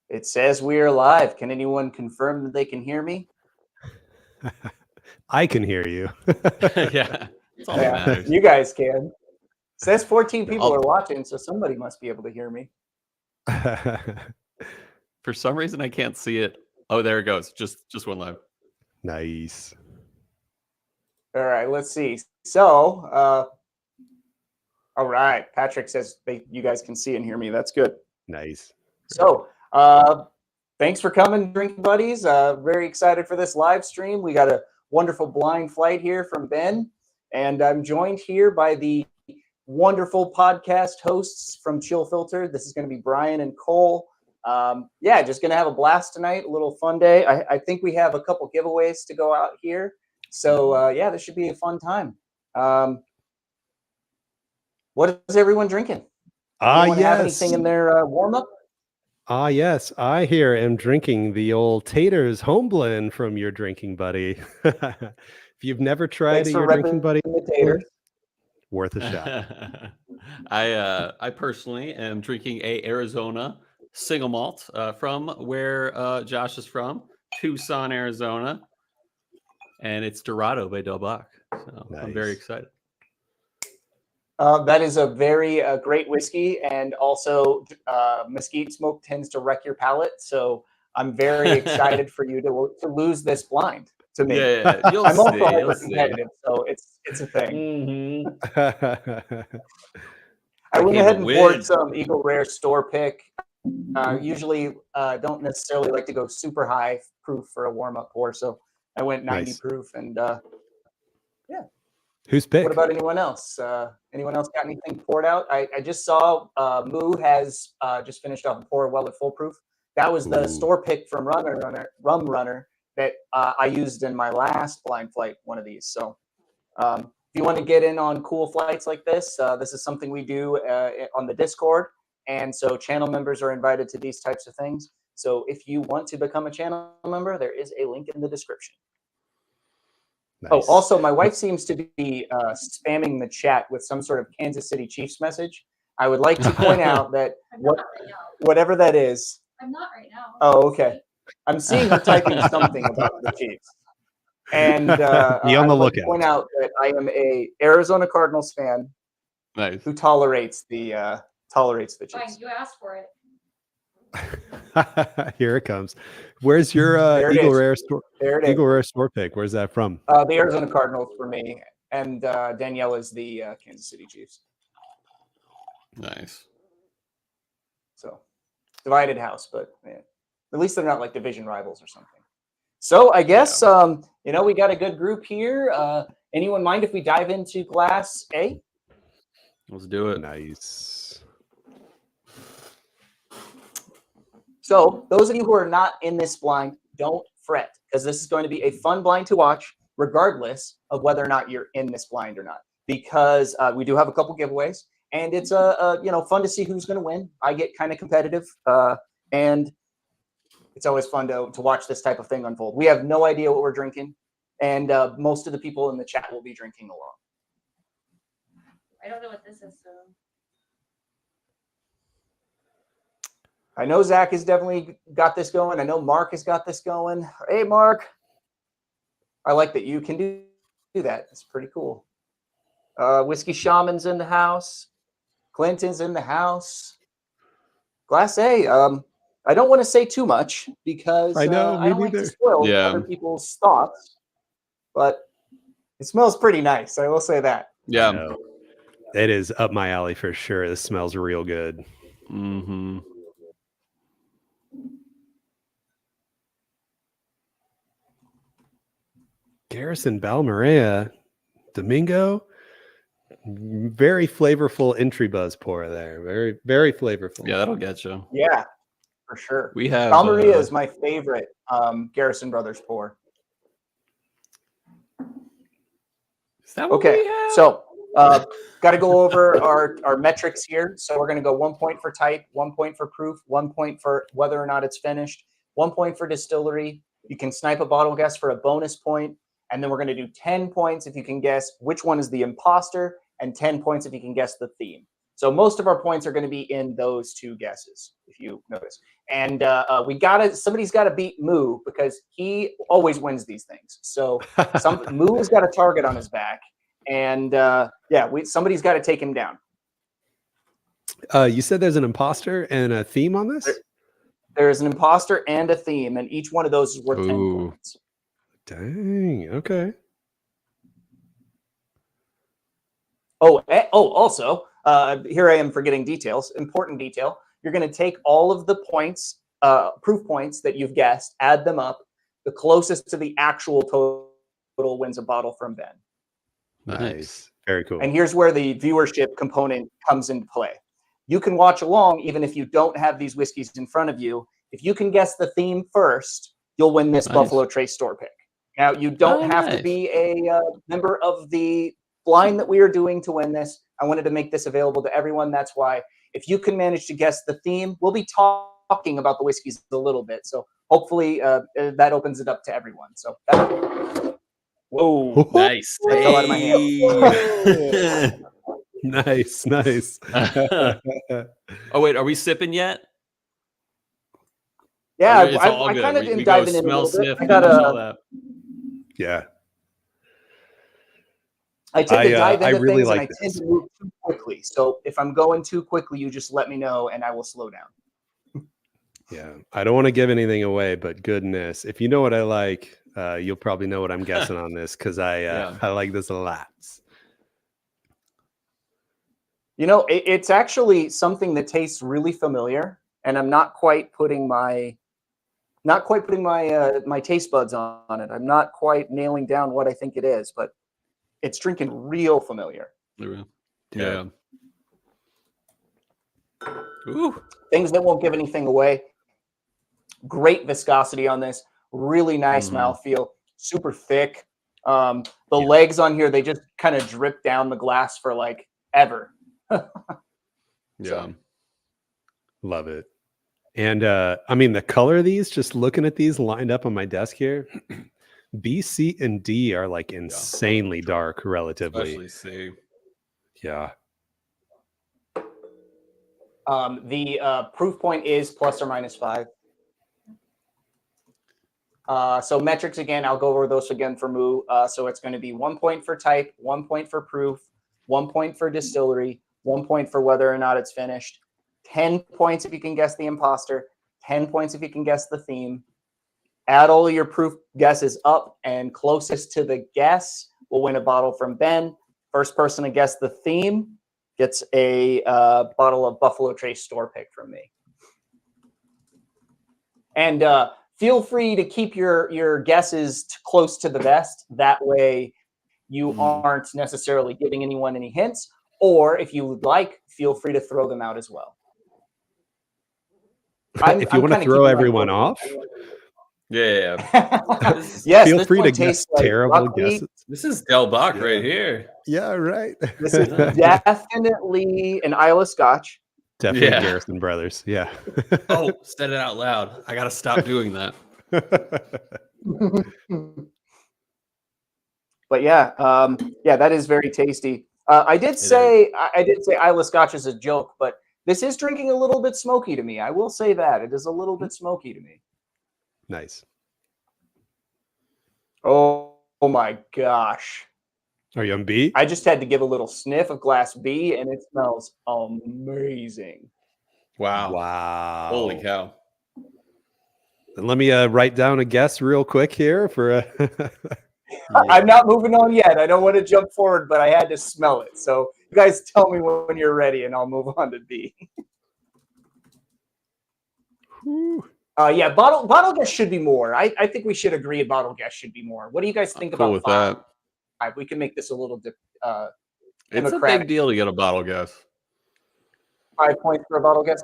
It says we are live. Can anyone confirm that they can hear me? I can hear you. Yeah, that's all that matters. You guys can. It says 14 people are watching, so somebody must be able to hear me. For some reason, I can't see it. Oh, there it goes. Just one live. Nice. All right, let's see. So, all right. Patrick says you guys can see and hear me. That's good. Nice. So, thanks for coming, Drinking Buddies. Very excited for this live stream. We got a wonderful blind flight here from Ben, and I'm joined here by the wonderful podcast hosts from Chill Filter. This is going to be Brian and Cole. Yeah, just going to have a blast tonight. A little fun day. I think we have a couple giveaways to go out here. So, yeah, this should be a fun time. What is everyone drinking? Anyone have anything in their warm-up? Yes, I here am drinking the old Taters home blend from Your Drinking Buddy. If you've never tried Your Drinking Buddy, worth a shot. I personally am drinking a Arizona single malt from where Josh is from, Tucson, Arizona, and it's Dorado by Del Bach. So nice. I'm very excited. That is a very great whiskey, and also mesquite smoke tends to wreck your palate. So I'm very excited for you to lose this blind to me. Yeah, you'll I'm see, also hyper competitive, so it's a thing. Mm-hmm. I went ahead and poured some Eagle Rare store pick. Usually, don't necessarily like to go super high proof for a warm up pour, so I went 90 proof, and yeah. Who's pick? What about anyone else? Anyone else got anything poured out? I just saw Moo has just finished off a pour well at full proof. That was the store pick from Rum Runner that I used in my last blind flight, one of these. So if you want to get in on cool flights like this, this is something we do on the Discord. And so channel members are invited to these types of things. So if you want to become a channel member, there is a link in the description. Nice. Oh, also, my wife seems to be spamming the chat with some sort of Kansas City Chiefs message. I would like to point out that whatever that is. I'm not right now. Oh, okay. I'm seeing her typing something about the Chiefs. And be on the lookout. Point out that I am a Arizona Cardinals fan who tolerates the Chiefs. Fine, you asked for it. Here it comes. Where's your Eagle Rare store pick? Where's that from? The Arizona Cardinals for me, and Danielle is the Kansas City Chiefs. Nice. So divided house, but yeah, at least they're not like division rivals or something. So I guess we got a good group here. Anyone mind if we dive into Glass A? Let's do it. Nice. So those of you who are not in this blind, don't fret, because this is going to be a fun blind to watch, regardless of whether or not you're in this blind or not. Because we do have a couple giveaways, and it's fun to see who's going to win. I get kind of competitive, and it's always fun to watch this type of thing unfold. We have no idea what we're drinking, and most of the people in the chat will be drinking along. I don't know what this is, so. I know Zach has definitely got this going. I know Mark has got this going. Hey, Mark. I like that you can do that. It's pretty cool. Whiskey Shaman's in the house. Clinton's in the house. Glass A. I don't want to say too much because I don't like to spoil other people's thoughts. But it smells pretty nice. I will say that. Yeah. It is up my alley for sure. This smells real good. Mm-hmm. Garrison Balmarea, Domingo, very flavorful entry buzz pour there. Very, very flavorful. Yeah, that'll get you. Yeah, for sure. We have Balmarea is my favorite Garrison Brothers pour. Is that what we have? So got to go over our metrics here. So we're going to go 1 point for type, 1 point for proof, 1 point for whether or not it's finished, 1 point for distillery. You can snipe a bottle guess for a bonus point. And then we're going to do 10 points if you can guess which one is the imposter, and 10 points if you can guess the theme. So most of our points are going to be in those 2 guesses, if you notice. And somebody's got to beat Moo because he always wins these things. So Moo has got a target on his back, and somebody's got to take him down. You said there's an imposter and a theme on this? There's an imposter and a theme, and each one of those is worth 10 points. Dang, okay. Also, here I am forgetting details. Important detail. You're going to take all of the points, proof points that you've guessed, add them up. The closest to the actual total wins a bottle from Ben. Nice. Very cool. And here's where the viewership component comes into play. You can watch along even if you don't have these whiskeys in front of you. If you can guess the theme first, you'll win this Buffalo Trace store pick. Now, you don't have to be a member of the blind that we are doing to win this. I wanted to make this available to everyone. That's why if you can manage to guess the theme, we'll be talking about the whiskeys a little bit. So hopefully that opens it up to everyone. So whoa, nice. That fell out of my hand. Nice. Oh wait, are we sipping yet? Yeah, I kind of am diving in a little bit. I got that. Yeah. I tend to dive into really things, like and I tend to move too quickly. So if I'm going too quickly, you just let me know, and I will slow down. Yeah, I don't want to give anything away, but goodness, if you know what I like, you'll probably know what I'm guessing on this because I like this a lot. You know, it's actually something that tastes really familiar, and I'm not quite putting my my taste buds on it. I'm not quite nailing down what I think it is, but it's drinking real familiar. Yeah. Ooh. Things that won't give anything away. Great viscosity on this. Really nice mouthfeel. Super thick. The legs on here, they just kind of drip down the glass for like ever. Yeah. Love it. And I mean, the color of these, just looking at these lined up on my desk here, B, C, and D are like insanely dark relatively. Especially C. Yeah. The proof point is ±5. So metrics again, I'll go over those again for Moo. So it's going to be 1 point for type, 1 point for proof, 1 point for distillery, 1 point for whether or not it's finished, 10 points if you can guess the imposter, 10 points if you can guess the theme. Add all of your proof guesses up, and closest to the guess will win a bottle from Ben. First person to guess the theme gets a bottle of Buffalo Trace store pick from me. And feel free to keep your guesses close to the vest. That way you aren't necessarily giving anyone any hints. Or if you would like, feel free to throw them out as well. If you want to throw everyone off. Yeah. Yes, feel free to guess like terrible guesses. This is Del Bach right here. Yeah, right. This is definitely an Isle of Scotch. Definitely Garrison Brothers. Yeah. Oh, said it out loud. I got to stop doing that. But yeah, that is very tasty. I did say Isle of Scotch is a joke, but this is drinking a little bit smoky to me. I will say that it is a little bit smoky to me. Nice. Oh my gosh. Are you on B? I just had to give a little sniff of glass B, and it smells amazing. Wow. Holy cow. And let me write down a guess real quick here for I'm not moving on yet. I don't want to jump forward, but I had to smell it. So you guys tell me when you're ready, and I'll move on to B. Bottle guess should be more. I think we should agree a bottle guess should be more. What do you guys think about with that? We can make this a little it's a big deal to get a bottle guess. 5 points for a bottle guess.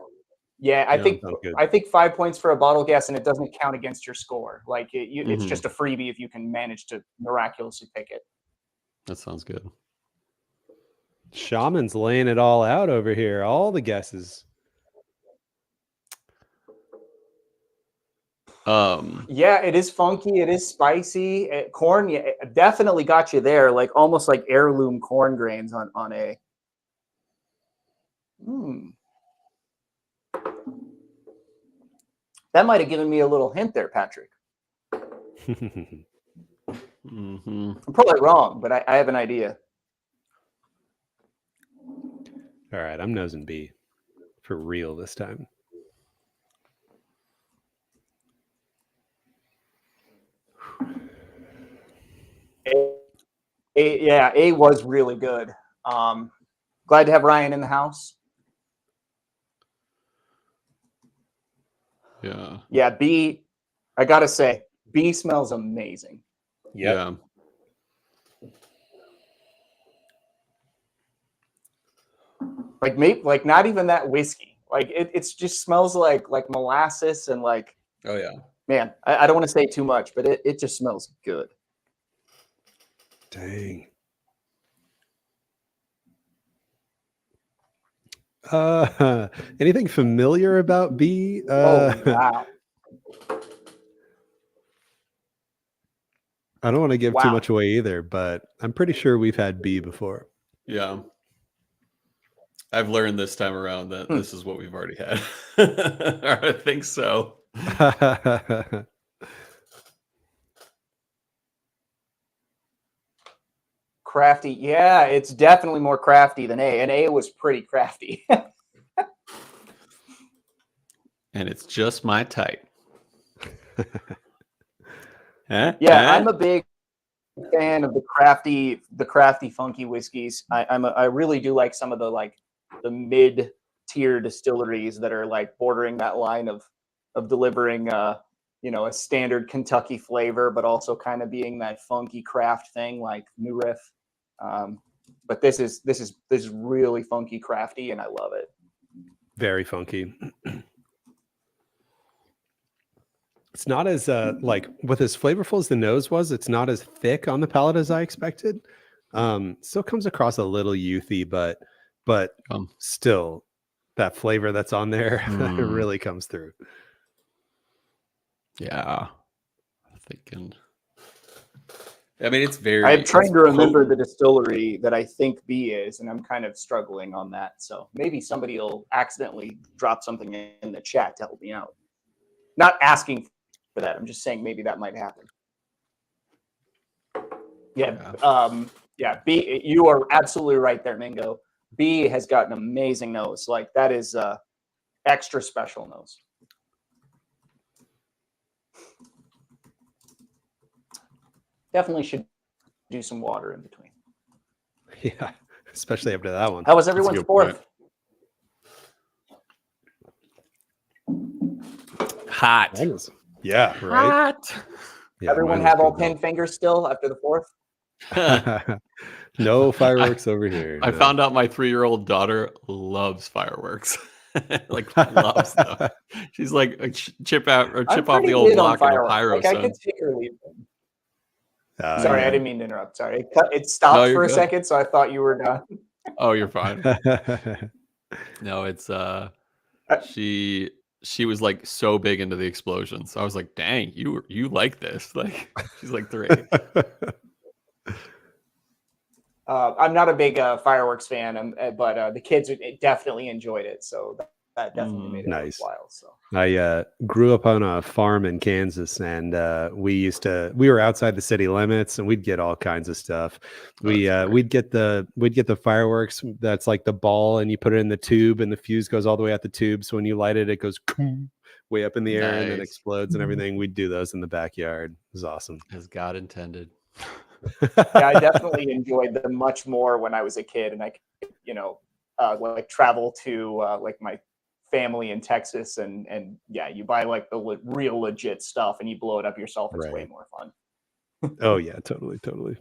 Yeah, I think 5 points for a bottle guess, and it doesn't count against your score. Like it's just a freebie if you can manage to miraculously pick it. That sounds good. Shaman's laying it all out over here. All the guesses. Yeah, it is funky. It is spicy. Corn, it definitely got you there. Like almost like heirloom corn grains on A. That might have given me a little hint there, Patrick. Mm-hmm. I'm probably wrong, but I have an idea. All right, I'm nosing B for real this time. A was really good. Glad to have Ryan in the house. Yeah. Yeah, B, I gotta say, B smells amazing. Yep. Yeah. Like maybe like not even that whiskey. Like it just smells like molasses and like, Oh yeah. man, I don't want to say too much, but it just smells good. Dang. Anything familiar about B? Oh wow. I don't want to give Wow. too much away either, but I'm pretty sure we've had B before. Yeah. I've learned this time around that this is what we've already had. I think so. Crafty. Yeah, it's definitely more crafty than A, and A was pretty crafty. And it's just my type. Yeah, I'm a big fan of the crafty, funky whiskeys. I really do like some of the mid-tier distilleries that are like bordering that line of delivering a standard Kentucky flavor, but also kind of being that funky craft thing like New Riff. But this is really funky crafty, and I love it. Very funky. It's not as like with as flavorful as the nose was. It's not as thick on the palate as I expected. Still comes across a little youthy, but still that flavor that's on there really comes through. Yeah, I'm thinking. I mean, it's very. I'm trying to remember the distillery that I think B is, and I'm kind of struggling on that. So maybe somebody will accidentally drop something in the chat to help me out. Not asking for that. I'm just saying maybe that might happen. Yeah. Yeah. B. You are absolutely right there, Mingo. B has got an amazing nose. Like that is extra special nose. Definitely should do some water in between. Yeah, especially after that one. How was everyone's fourth? Hot. Yeah, right. Hot. Yeah, everyone have all 10 fingers still after the fourth? No fireworks over here. I found out my 3-year-old daughter loves fireworks. Like loves them. She's like chip off the old block in a pyro. Like I could take or leave them. Sorry, I didn't mean to interrupt. Sorry, it stopped for a second, so I thought you were done. Oh, you're fine. No, it's she was like so big into the explosions. I was like, dang, you like this? Like she's like 3. I'm not a big fireworks fan, but the kids definitely enjoyed it. So that definitely made it worthwhile. So I grew up on a farm in Kansas, and we were outside the city limits, and we'd get all kinds of stuff. We'd get the fireworks that's like the ball, and you put it in the tube, and the fuse goes all the way out the tube. So when you light it, it goes way up in the air and then explodes and everything. We'd do those in the backyard. It was awesome, as God intended. Yeah, I definitely enjoyed them much more when I was a kid, and I could, like travel to like my family in Texas, and yeah, you buy like the real legit stuff and you blow it up yourself. It's way more fun. Oh yeah, totally.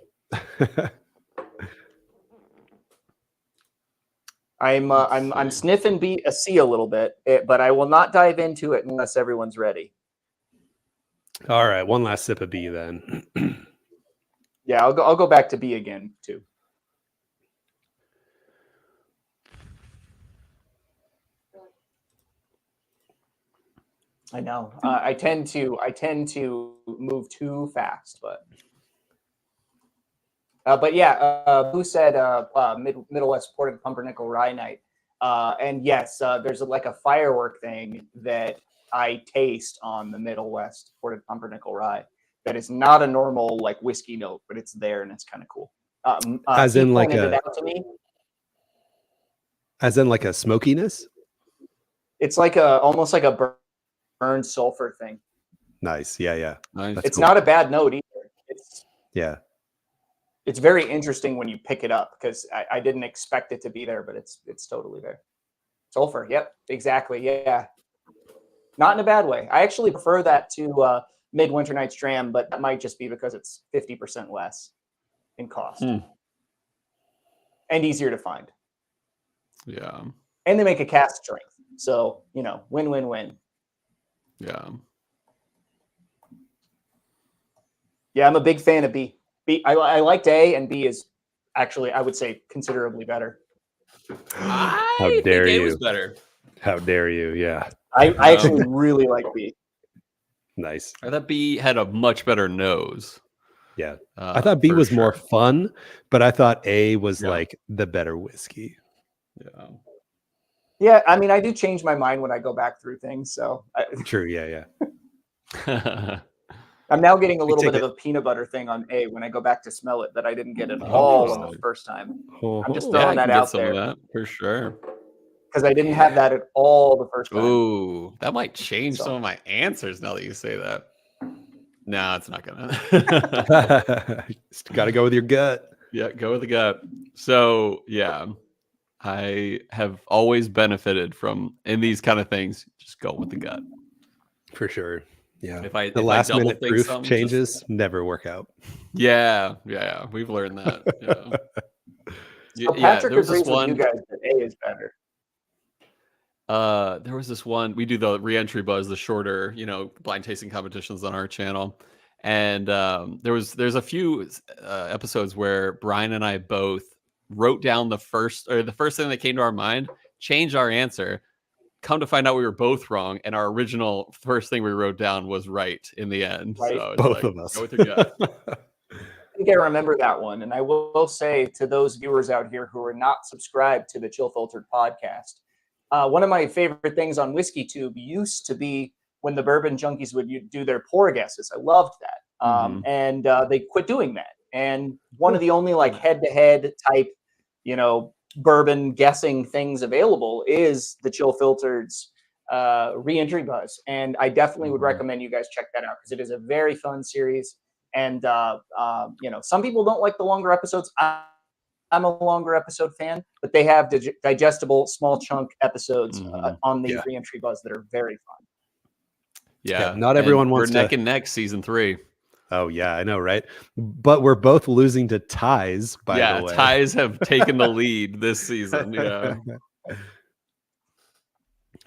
I'm sniffing a C a little bit, but I will not dive into it unless everyone's ready. All right, one last sip of B then. Yeah, I'll go back to B again too. I know. I tend to move too fast, but yeah. Who said Middle West Ported Pumpernickel Rye Night? And yes, there's like a firework thing that I taste on the Middle West ported pumpernickel rye that is not a normal like whiskey note, but it's there and it's kind of cool. As in like it out to me. As in like a smokiness? It's like almost like a burned sulfur thing. Nice. Yeah, yeah. Nice. It's not a bad note either. It's very interesting when you pick it up because I didn't expect it to be there, but it's totally there. Sulfur. Yep, exactly. Yeah. Not in a bad way. I actually prefer that to Midwinter Night's Dram, but that might just be because it's 50% less in cost and easier to find. Yeah. And they make a cast strength. So, you know, win-win-win. Yeah. Yeah, I'm a big fan of B. I liked A, and B is actually, I would say, considerably better. How dare you? A was better. How dare you? Yeah. I actually really like B. Nice. I thought B had a much better nose. Yeah. I thought B was more fun, but I thought A was like the better whiskey. Yeah. Yeah, I mean, I do change my mind when I go back through things. So True. Yeah. I'm now getting a little bit of a peanut butter thing on A when I go back to smell it that I didn't get at all on the first time. I'm just throwing that out there. That for sure. Because I didn't have that at all the first time. Ooh, that might change some of my answers now that you say that. No, it's not gonna. Got to go with your gut. Yeah, go with the gut. So yeah, I have always benefited from in these kind of things. Just go with the gut. For sure. Yeah. If the last minute proof changes never work out. Yeah, we've learned that. Yeah. So Patrick agrees with you guys that A is better. There was this one, we do the re-entry buzz, the shorter, blind tasting competitions on our channel. And there's a few episodes where Brian and I both wrote down the first thing that came to our mind, changed our answer. Come to find out we were both wrong, and our original first thing we wrote down was right in the end. Right. So both of us. Go with your gut. I think I remember that one. And I will say to those viewers out here who are not subscribed to the Chill Filtered podcast, one of my favorite things on WhiskeyTube used to be when the bourbon junkies would do their pour guesses. I loved that. And they quit doing that. And one of the only like head-to-head type, bourbon guessing things available is the Chill Filtered's re-entry buzz. And I definitely would recommend you guys check that out because it is a very fun series. And, some people don't like the longer episodes. I'm a longer episode fan, but they have digestible small chunk episodes on the re-entry buzz that are very fun. Yeah. Not everyone wants to. We're neck and neck season 3. Oh, yeah, I know, right? But we're both losing to ties, by the way. Yeah, ties have taken the lead this season. Yeah.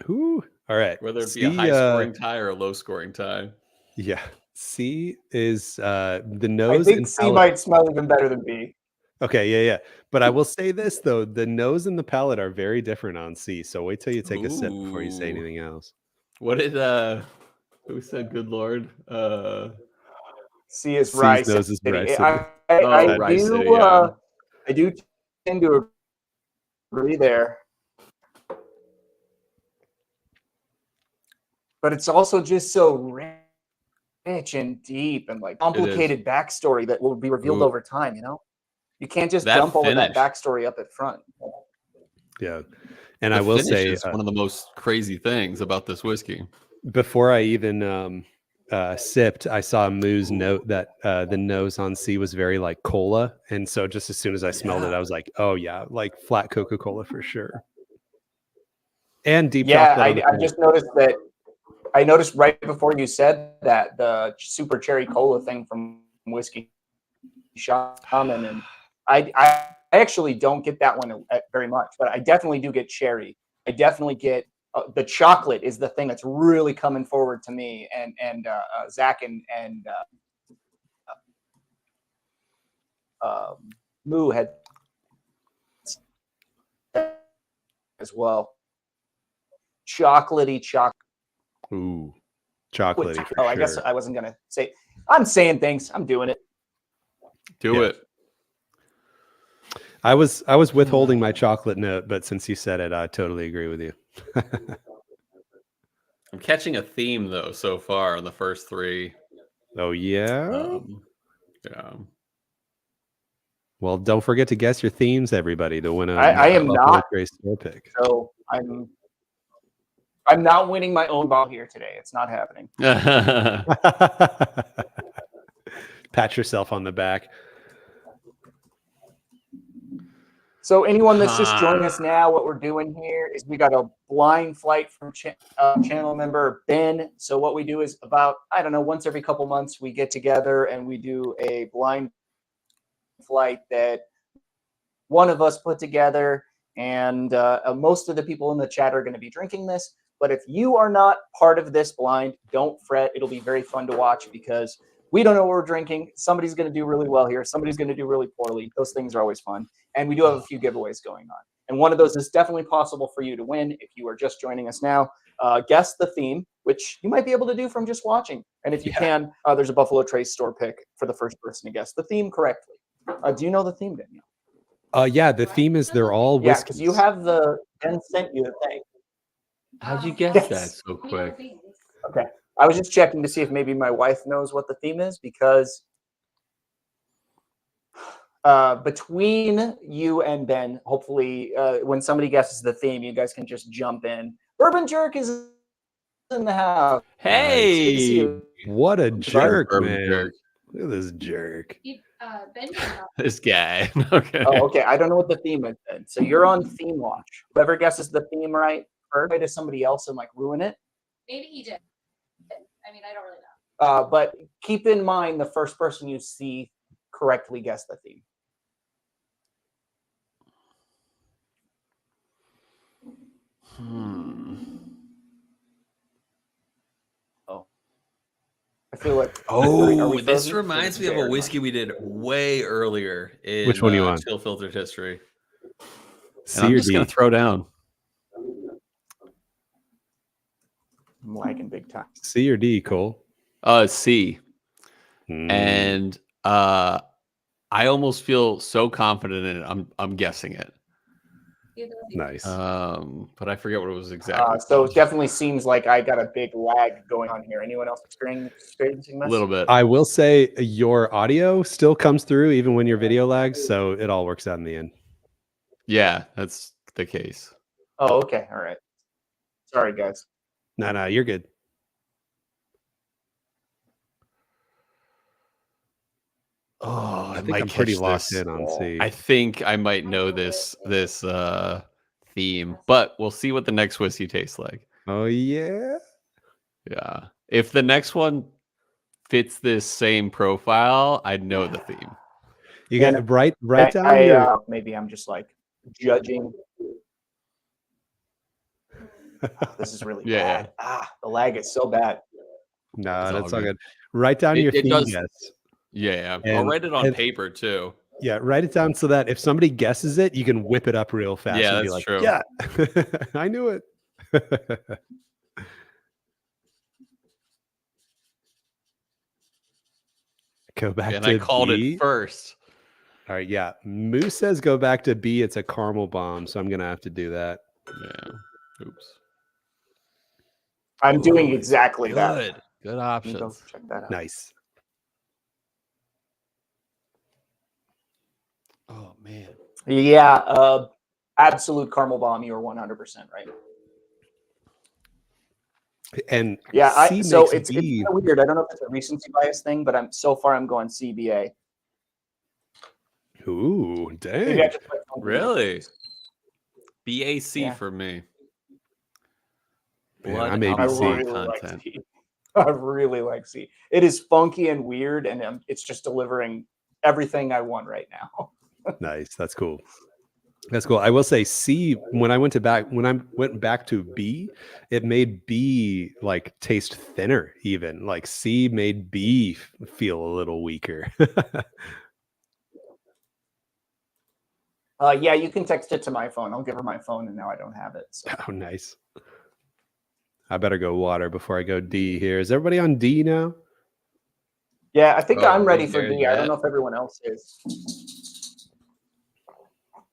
Ooh, all right. Whether it be a high-scoring tie or a low-scoring tie. Yeah. C is the nose. I think C might smell even better than B. Okay, yeah. But I will say this, though. The nose and the palate are very different on C. So wait till you take a sip before you say anything else. What did, who said good Lord? C is Rye C's nose is City. Rye City. I do tend to agree there. But it's also just so rich and deep and like complicated backstory that will be revealed over time, You can't just dump all of that backstory up at front. Yeah. And I will say it's one of the most crazy things about this whiskey. Before I even sipped, I saw Moo's note that the nose on C was very like cola. And so just as soon as I smelled it, I was like, oh yeah, like flat Coca-Cola for sure. And deep chocolate. I just noticed that. I noticed right before you said that the super cherry cola thing from Whiskey Shaman, and I actually don't get that one very much, but I definitely do get cherry. I definitely get the chocolate is the thing that's really coming forward to me, and Zach and Moo had as well. Chocolatey chocolate. Ooh, chocolatey. For sure. I guess I wasn't gonna say. I'm saying things. I'm doing it. Do it. I was withholding my chocolate note, but since you said it, I totally agree with you. I'm catching a theme though so far on the first three. Oh yeah. Yeah. Well, don't forget to guess your themes, everybody, to win a I am not. Trace store pick. So I'm not winning my own ball here today. It's not happening. Pat yourself on the back. So anyone that's just joining us now, what we're doing here is we got a blind flight from channel member Ben. So what we do is about, I don't know, once every couple months we get together and we do a blind flight that one of us put together, and most of the people in the chat are going to be drinking this. But if you are not part of this blind, don't fret. It'll be very fun to watch because we don't know what we're drinking. Somebody's going to do really well here. Somebody's going to do really poorly. Those things are always fun. And we do have a few giveaways going on. And one of those is definitely possible for you to win if you are just joining us now. Guess the theme, which you might be able to do from just watching. And if you can, there's a Buffalo Trace store pick for the first person to guess the theme correctly. Do you know the theme, Danielle? Yeah, the theme is they're all whiskeys. Yeah, because you have the Ben sent you the thing. How'd you guess that so quick? Okay. I was just checking to see if maybe my wife knows what the theme is, because between you and Ben, hopefully when somebody guesses the theme, you guys can just jump in. Bourbon Jerk is in the house. Hey, what a jerk, man. Jerk. Look at this jerk. This guy. Okay. Oh, okay. I don't know what the theme is then. So you're on theme watch. Whoever guesses the theme right first to somebody else and like ruin it. Maybe he did. I mean, I don't really know. But keep in mind the first person you see correctly guess the theme. Oh. I feel like. Oh, this reminds me of a whiskey we did way earlier in Which one you want? Chill Filtered history. C And I'm or just D? going to throw down. I'm lagging big time. C or D, Cole? C. And I almost feel so confident in it. I'm guessing it. Nice. But I forget what it was exactly. So it definitely seems like I got a big lag going on here. Anyone else experiencing this? A little bit. I will say your audio still comes through even when your video lags, so it all works out in the end. Yeah, that's the case. Oh, okay. All right. Sorry, guys. No, you're good. Oh, I think I'm pretty locked in on C. I think I might know this theme, but we'll see what the next whiskey tastes like. Oh yeah. Yeah. If the next one fits this same profile, I'd know the theme. You got to write down maybe I'm just like judging. This is really bad. The lag is so bad. No, that's all good. Write down your theme guess. Yeah, I'll write it on paper too. Yeah, write it down so that if somebody guesses it, you can whip it up real fast. Yeah, and be that's like, true. Yeah, I knew it. Go back to I called B. it first. All right, yeah. Moose says go back to B. It's a caramel bomb, so I'm gonna have to do that. Yeah. Oops. I'm doing exactly that. Good options. Check that out. Nice. Oh man. Yeah, absolute caramel bomb. You are 100% right. And yeah, C so makes it's B. kind of weird. I don't know if it's a recency bias thing, but I'm going CBA. Ooh, dang! Really? BAC Yeah. for me. Man, I may be I C. really like C. I really like C. It is funky and weird, and it's just delivering everything I want right now. Nice. That's cool. That's cool. I will say C, when I went back to B, it made B like taste thinner even. Like C made B feel a little weaker. Yeah, you can text it to my phone. I'll give her my phone, and now I don't have it. So. Oh, nice. I better go water before I go D here. Is everybody on D now? Yeah, I think I'm ready for D. I don't know if everyone else is.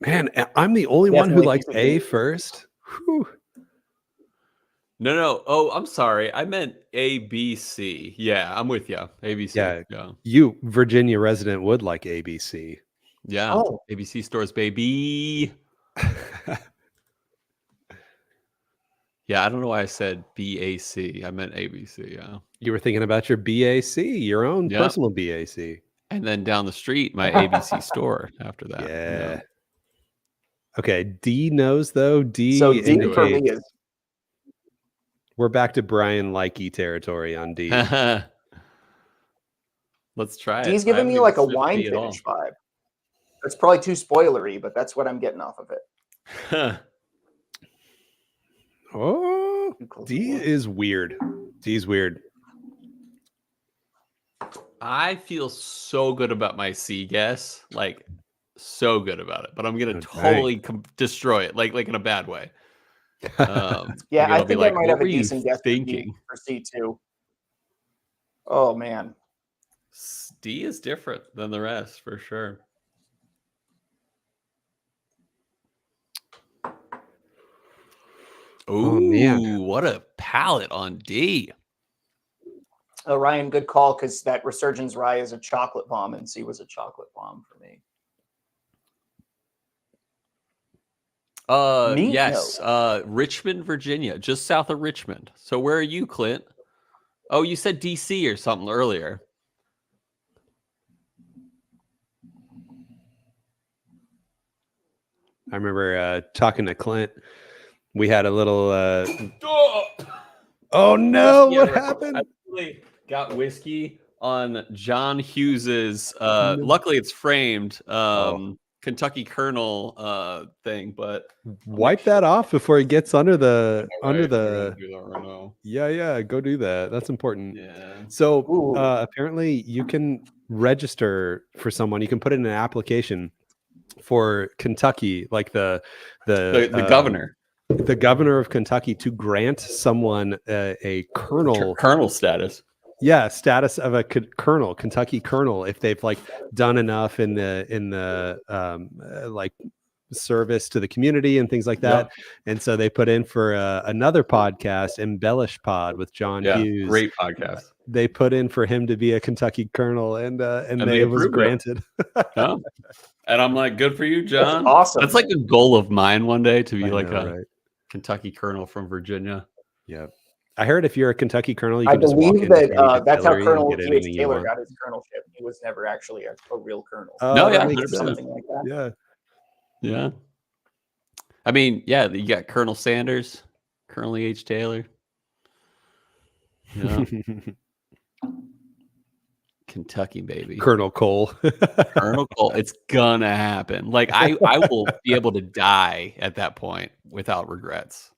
Man, I'm the only one who Definitely likes keep it A good. first. Whew. No. Oh, I'm sorry. I meant ABC. Yeah, I'm with you. ABC. Yeah. Yeah. You, Virginia resident, would like ABC. Yeah. Oh. ABC stores, baby. Yeah, I don't know why I said BAC. I meant ABC. Yeah. You were thinking about your BAC, your own Yep. personal BAC. And then down the street, my ABC store after that. Yeah. Okay. D knows though. D So D for me indicates is we're back to Brian Likey territory on D. Let's try it. D's I giving haven't me even like a sniffed wine D at all. finish vibe. It's probably too spoilery, but that's what I'm getting off of it. Oh, D is weird. D's weird. I feel so good about my C guess, like so good about it, but I'm gonna totally destroy it, like in a bad way. Yeah, I I'll be think like, I might what have a were you decent guess thinking? for C2. Oh man, D is different than the rest for sure. Ooh, Oh, man. what a palette on D. Oh, Ryan, good call, because that Resurgence Rye is a chocolate bomb, and C was a chocolate bomb for me. Meat Yes, note. Richmond, Virginia, just south of Richmond. So where are you, Clint? Oh, you said DC or something earlier. I remember talking to Clint. We had a little. Oh no! What happened? I really got whiskey on John Hughes's. Luckily, it's framed. Kentucky Colonel thing, but wipe that off before he gets under the do that right now. Yeah, go do that. That's important. Yeah. So apparently you can register for someone. You can put in an application for Kentucky, like the governor. The governor of Kentucky, to grant someone a colonel status. Yeah, status of a colonel, Kentucky colonel, if they've like done enough in the like service to the community and things like that. Yep. And so they put in for another podcast, Embellish Pod with John Hughes. Great podcast. They put in for him to be a Kentucky colonel, and they was granted. Huh? And I'm like, good for you, John. That's awesome. That's like a goal of mine one day, to be right. Kentucky colonel from Virginia. Yeah. I heard if you're a Kentucky colonel, you I can just walk believe in that that's how Colonel T.H. Taylor want. got his colonelship. He was never actually a real colonel. No, yeah, something like that. Yeah. I mean, yeah, you got Colonel Sanders, Colonel H. Taylor. Yeah. Kentucky, baby. Colonel Cole. Colonel Cole. It's gonna happen. Like I will be able to die at that point without regrets.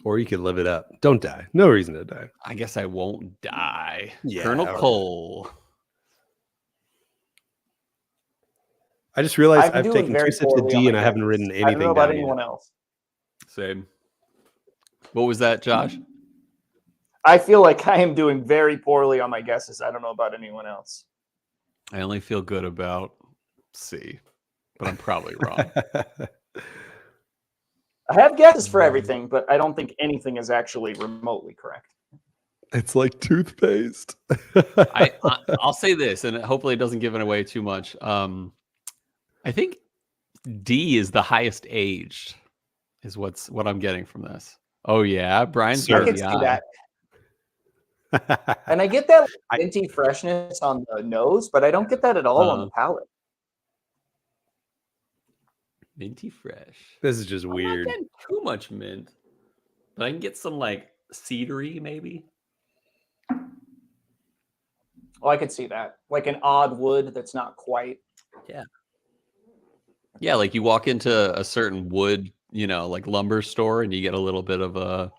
Or you can live it up. Don't die. No reason to die. I guess I won't die. Yeah, Colonel Cole. I just realized I've taken 2 sips of D and I haven't written anything down. I don't know about anyone else. Same. What was that, Josh? I feel like I am doing very poorly on my guesses. I don't know about anyone else. I only feel good about C, but I'm probably wrong. I have guesses for everything, but I don't think anything is actually remotely correct. It's like toothpaste. I'll say this, and hopefully it doesn't give it away too much. I think D is the highest aged, is what I'm getting from this. Oh yeah, Brian's I can see that. And I get that minty freshness on the nose, but I don't get that at all on the palate. Minty fresh. This is just weird. I'm not getting too much mint, but I can get some like cedary maybe. Oh, I could see that. Like an odd wood that's not quite. Yeah. Yeah, like you walk into a certain wood, like lumber store, and you get a little bit of a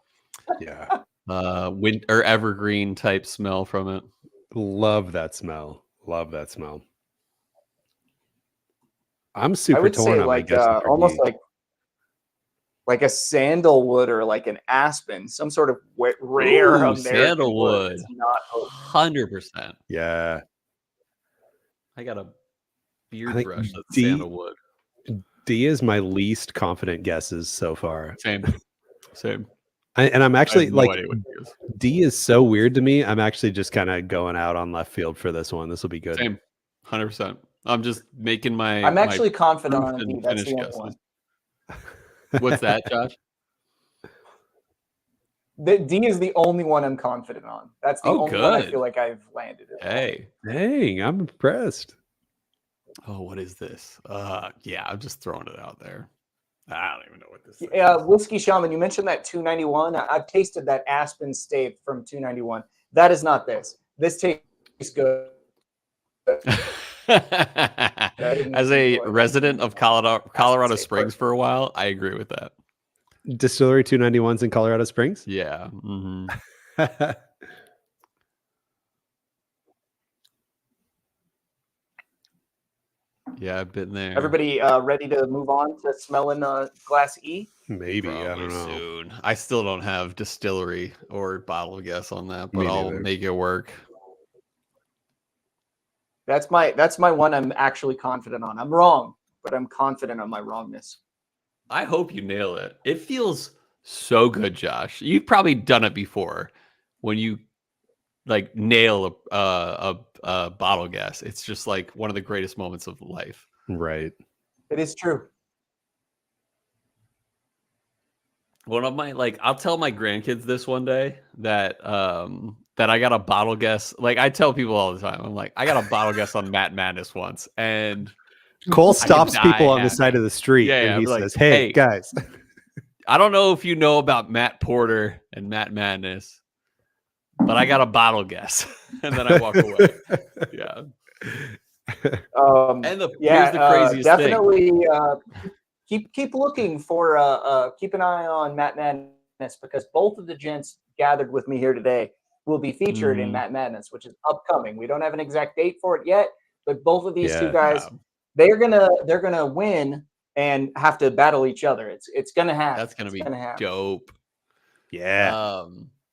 wind or evergreen type smell from it. Love that smell. I'm super torn on my guess. Almost like a sandalwood or like an aspen, some sort of rare American sandalwood. Not 100%. Yeah. I got a beard brush that's sandalwood. D is my least confident guesses so far. Same. And I'm actually no like, idea what it is. D is so weird to me. I'm actually just kind of going out on left field for this one. This will be good. Same. 100%. I'm just making my. I'm actually my confident proof on and D. That's finish the only guesses. one. What's that, Josh? D is the only one I'm confident on. That's the only one I feel like I've landed in. Hey. Dang, I'm impressed. Oh, what is this? Yeah, I'm just throwing it out there. I don't even know what this is. Whiskey Shaman, you mentioned that 291. I've tasted that Aspen State from 291. That is not this. This tastes good. As a resident of Colorado Springs for a while, I agree with that. Distillery 291's in Colorado Springs? Yeah. Mm-hmm. Yeah, I've been there. Everybody ready to move on to smelling glass E? Maybe. Probably I don't know. soon. I still don't have distillery or bottle guess on that, but Me I'll neither. make it work. That's my one I'm actually confident on. I'm wrong, but I'm confident on my wrongness. I hope you nail it. It feels so good, Josh. You've probably done it before when you like nail a bottle guess. It's just like one of the greatest moments of life. Right. It is true. One of my I'll tell my grandkids this one day that that I got a bottle guess. Like I tell people all the time, I'm like, I got a bottle guess on Matt Madness once, and Cole stops people on the side of the street and he says, hey, guys. I don't know if you know about Matt Porter and Matt Madness, but I got a bottle guess. And then I walk away. Yeah. And here's the craziest definitely keep looking for keep an eye on Matt Madness, because both of the gents gathered with me here today will be featured in Matt Madness, which is upcoming. We don't have an exact date for it yet, but both of these two guys, they're gonna win and have to battle each other. It's gonna happen. That's gonna be dope. Yeah.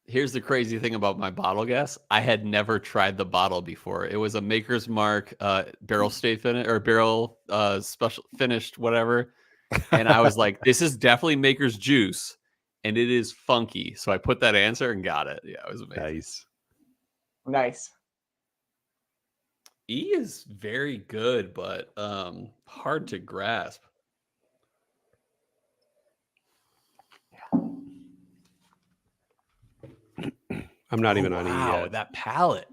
Here's the crazy thing about my bottle guess. I had never tried the bottle before. It was a Maker's Mark barrel state finish or barrel special finished whatever. And I was like, this is definitely Maker's Juice, and it is funky. So I put that answer and got it. Yeah, it was amazing. Nice. E is very good, but hard to grasp. I'm not even on E yet. That palate.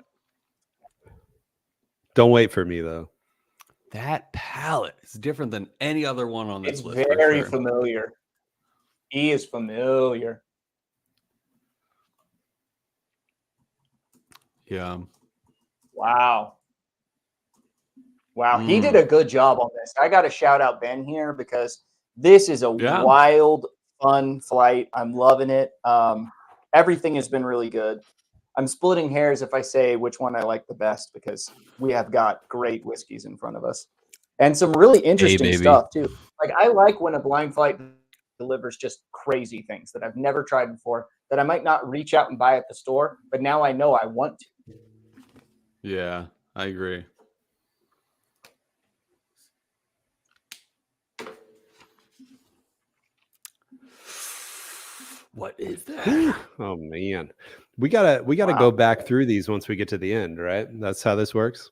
Don't wait for me, though. That palate is different than any other one on this list. It's very familiar. E is familiar. Yeah. Wow. He did a good job on this. I got to shout out Ben here, because this is a wild, fun flight. I'm loving it. Everything has been really good. I'm splitting hairs if I say which one I like the best, because we have got great whiskeys in front of us and some really interesting stuff too. Like I like when a blind flight delivers just crazy things that I've never tried before, that I might not reach out and buy at the store, but now I know I want to. Yeah, I agree. What is that? Oh man. We gotta go back through these once we get to the end, right? That's how this works.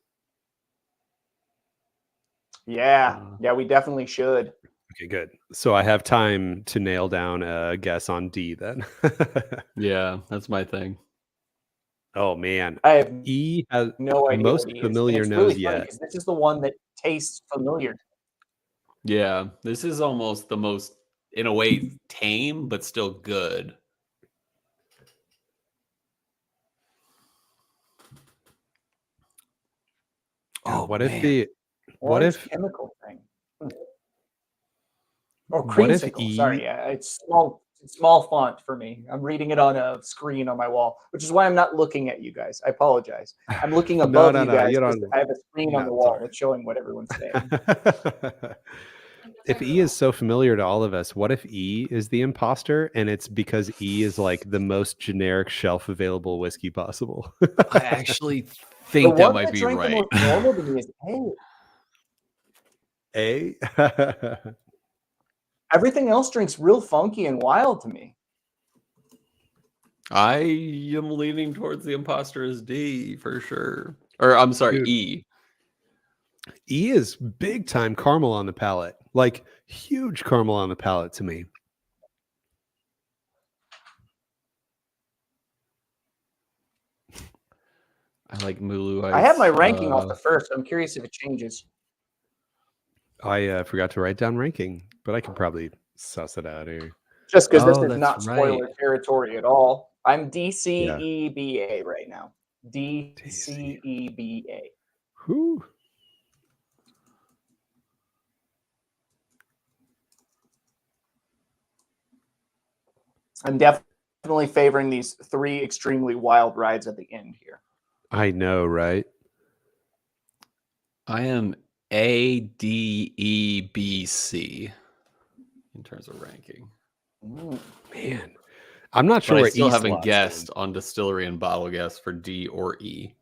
Yeah, we definitely should. Okay, good. So I have time to nail down a guess on D then. Yeah, that's my thing. Oh man. I have E has no idea. Most familiar nose yet. This is the one that tastes familiar. Yeah, this is almost the most, in a way, tame, but still good. What if chemical thing? Or what if creamsicle. E? Sorry, it's small font for me. I'm reading it on a screen on my wall, which is why I'm not looking at you guys. I apologize. I'm looking above you guys because I have a screen on the wall that's showing what everyone's saying. If E is so familiar to all of us, what if E is the imposter, and it's because E is like the most generic shelf available whiskey possible? I actually think that might be right. The most normal to me is A. Everything else drinks real funky and wild to me. I am leaning towards the imposter as D for sure. Or I'm sorry, Dude. E. E is big time caramel on the palate. Like huge caramel on the palate to me. I like Mulu Ice. I have my ranking off the first. I'm curious if it changes. I forgot to write down ranking, but I can probably suss it out here. Just because this Oh, is that's not spoiler right. territory at all. I'm DCEBA right now. DCEBA. Whew. I'm definitely favoring these 3 extremely wild rides at the end here. I know, right? I am A, D, E, B, C in terms of ranking. Ooh. Man, I'm not sure But where I still E haven't slots guessed in. on distillery and bottle guess for D or E.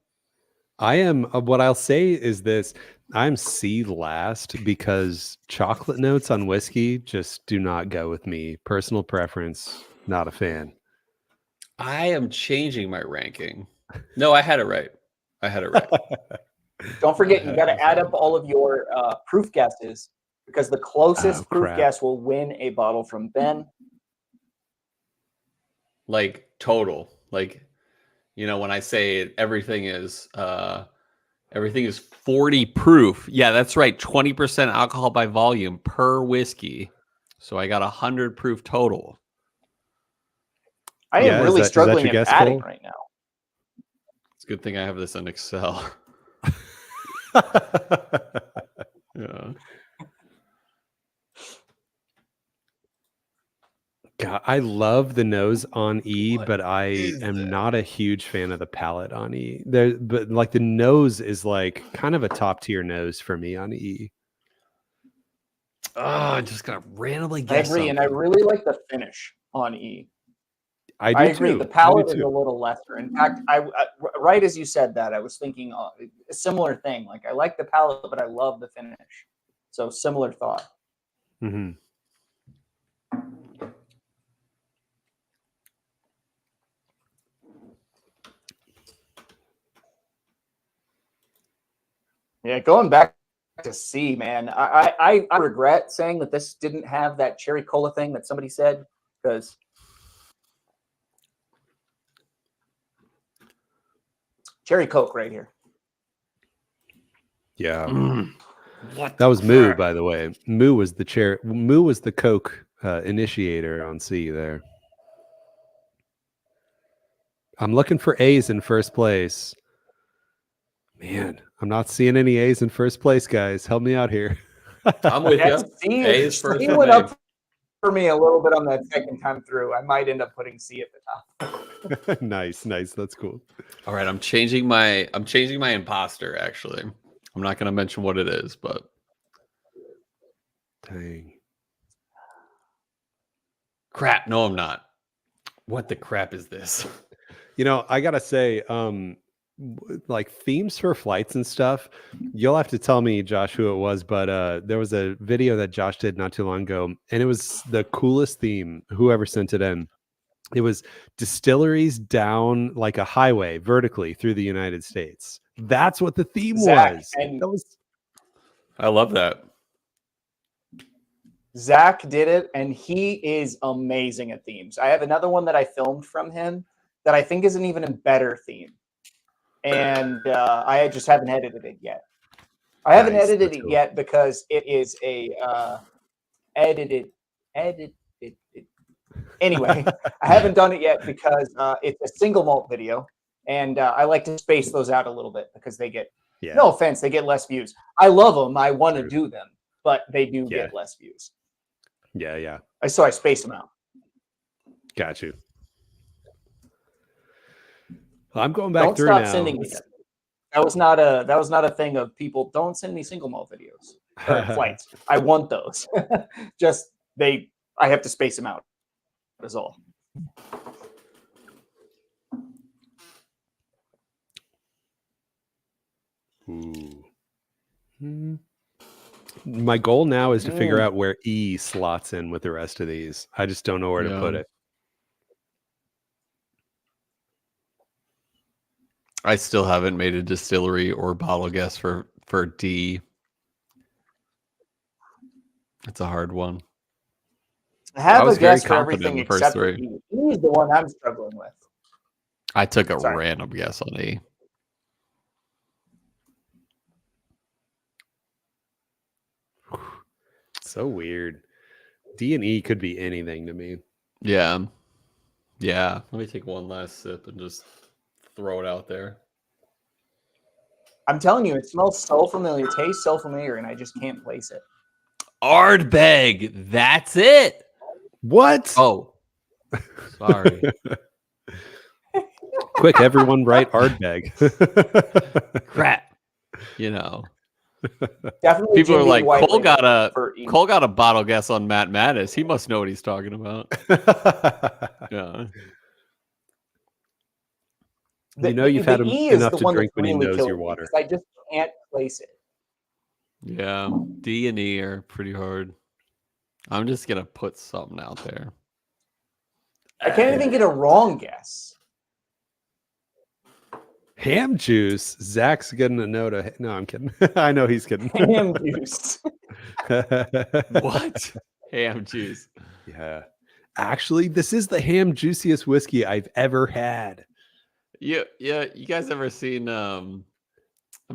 I am. What I'll say is this: I'm C last because chocolate notes on whiskey just do not go with me. Personal preference, not a fan. I am changing my ranking. No, I had it right. I had it right. Don't forget, you got to add up all of your proof guesses because the closest proof crap. guess will win a bottle from Ben. Like total. Like, you know, when I say everything is 40 proof. Yeah, that's right. 20% alcohol by volume per whiskey. So I got 100 proof total. I am really is that struggling your at guess, adding Cole? right now. It's a good thing I have this in Excel. Yeah. God, I love the nose on E, What but I is am that? not a huge fan of the palate on E. But like the nose is like kind of a top tier nose for me on E. Oh, I just got to randomly I guess agree, and I something. really like the finish on E. I I do agree. too. The I do palate is a too. little lesser. In fact, right as you said that, I was thinking a similar thing. Like I like the palate, but I love the finish. So similar thought. Mm-hmm. Yeah, going back to C, man, I regret saying that this didn't have that cherry cola thing that somebody said because cherry Coke right here. Yeah. What That was Moo, by the way. Moo was the Coke initiator on C there. I'm looking for A's in first place. Man, I'm not seeing any A's in first place, guys. Help me out here. I'm with That you. A is first C for went me. up for me a little bit on that second time through. I might end up putting C at the top. Nice. That's cool. All right, I'm changing my imposter actually. I'm not going to mention what it is, but Dang. crap, no I'm not. What the crap is this? You know, I got to say like themes for flights and stuff, you'll have to tell me, Josh, who it was, but there was a video that Josh did not too long ago, and it was the coolest theme, whoever sent it in. It was distilleries down like a highway vertically through the United States. That's what the theme was. And I love that. Zach did it, and he is amazing at themes. I have another one that I filmed from him that I think is an even better theme. And I just haven't edited it yet. I haven't edited it yet because it is a edited. Anyway, I haven't done it yet because it's a single malt video, and I like to space those out a little bit because they get, no offense, they get less views. I love them. I want to do them, but they do get less views. Yeah. So I space them out. Got you. Well, I'm going back don't through stop now. Sending me. That was not a thing of people. Don't send me single malt videos or flights. I want those. Just I have to space them out. That's all. Ooh. My goal now is to figure out where E slots in with the rest of these. I just don't know where to put it. I still haven't made a distillery or bottle guess for D. It's a hard one. I have a guess for everything except for E. E is the one I'm struggling with. I took a random guess on E. So weird. D and E could be anything to me. Yeah. Yeah. Let me take one last sip and just throw it out there. I'm telling you, it smells so familiar, tastes so familiar, and I just can't place it. Ardbeg. That's it. What? Oh, sorry. Quick, everyone write Ardbeg. Crap. You know. Definitely people are like, Cole got a bottle guess on Matt Mattis. He must know what he's talking about. Yeah. You've had enough to drink when you knows your water. I just can't place it. Yeah, D and E are pretty hard. I'm just gonna put something out there. I can't even get a wrong guess. Ham juice. Zach's getting a note. No, I'm kidding. I know he's kidding. Ham juice. What? Ham juice. Yeah. Actually, this is the ham juiciest whiskey I've ever had. Yeah. You guys ever seen? I'm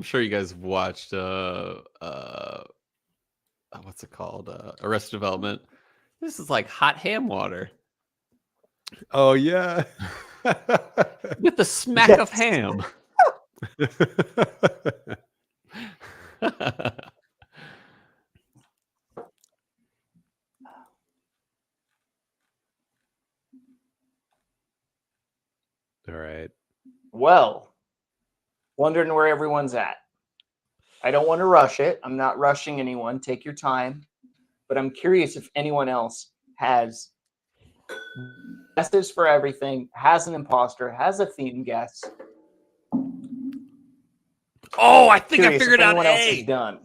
sure you guys watched. What's it called? Arrested Development. This is like hot ham water. Oh yeah. With the smack of ham. All right. Well, wondering where everyone's at. I don't want to rush it. I'm not rushing anyone. Take your time. But I'm curious if anyone else has guesses for everything, has an imposter, has a theme guess. Oh, I think I figured out A. else is done.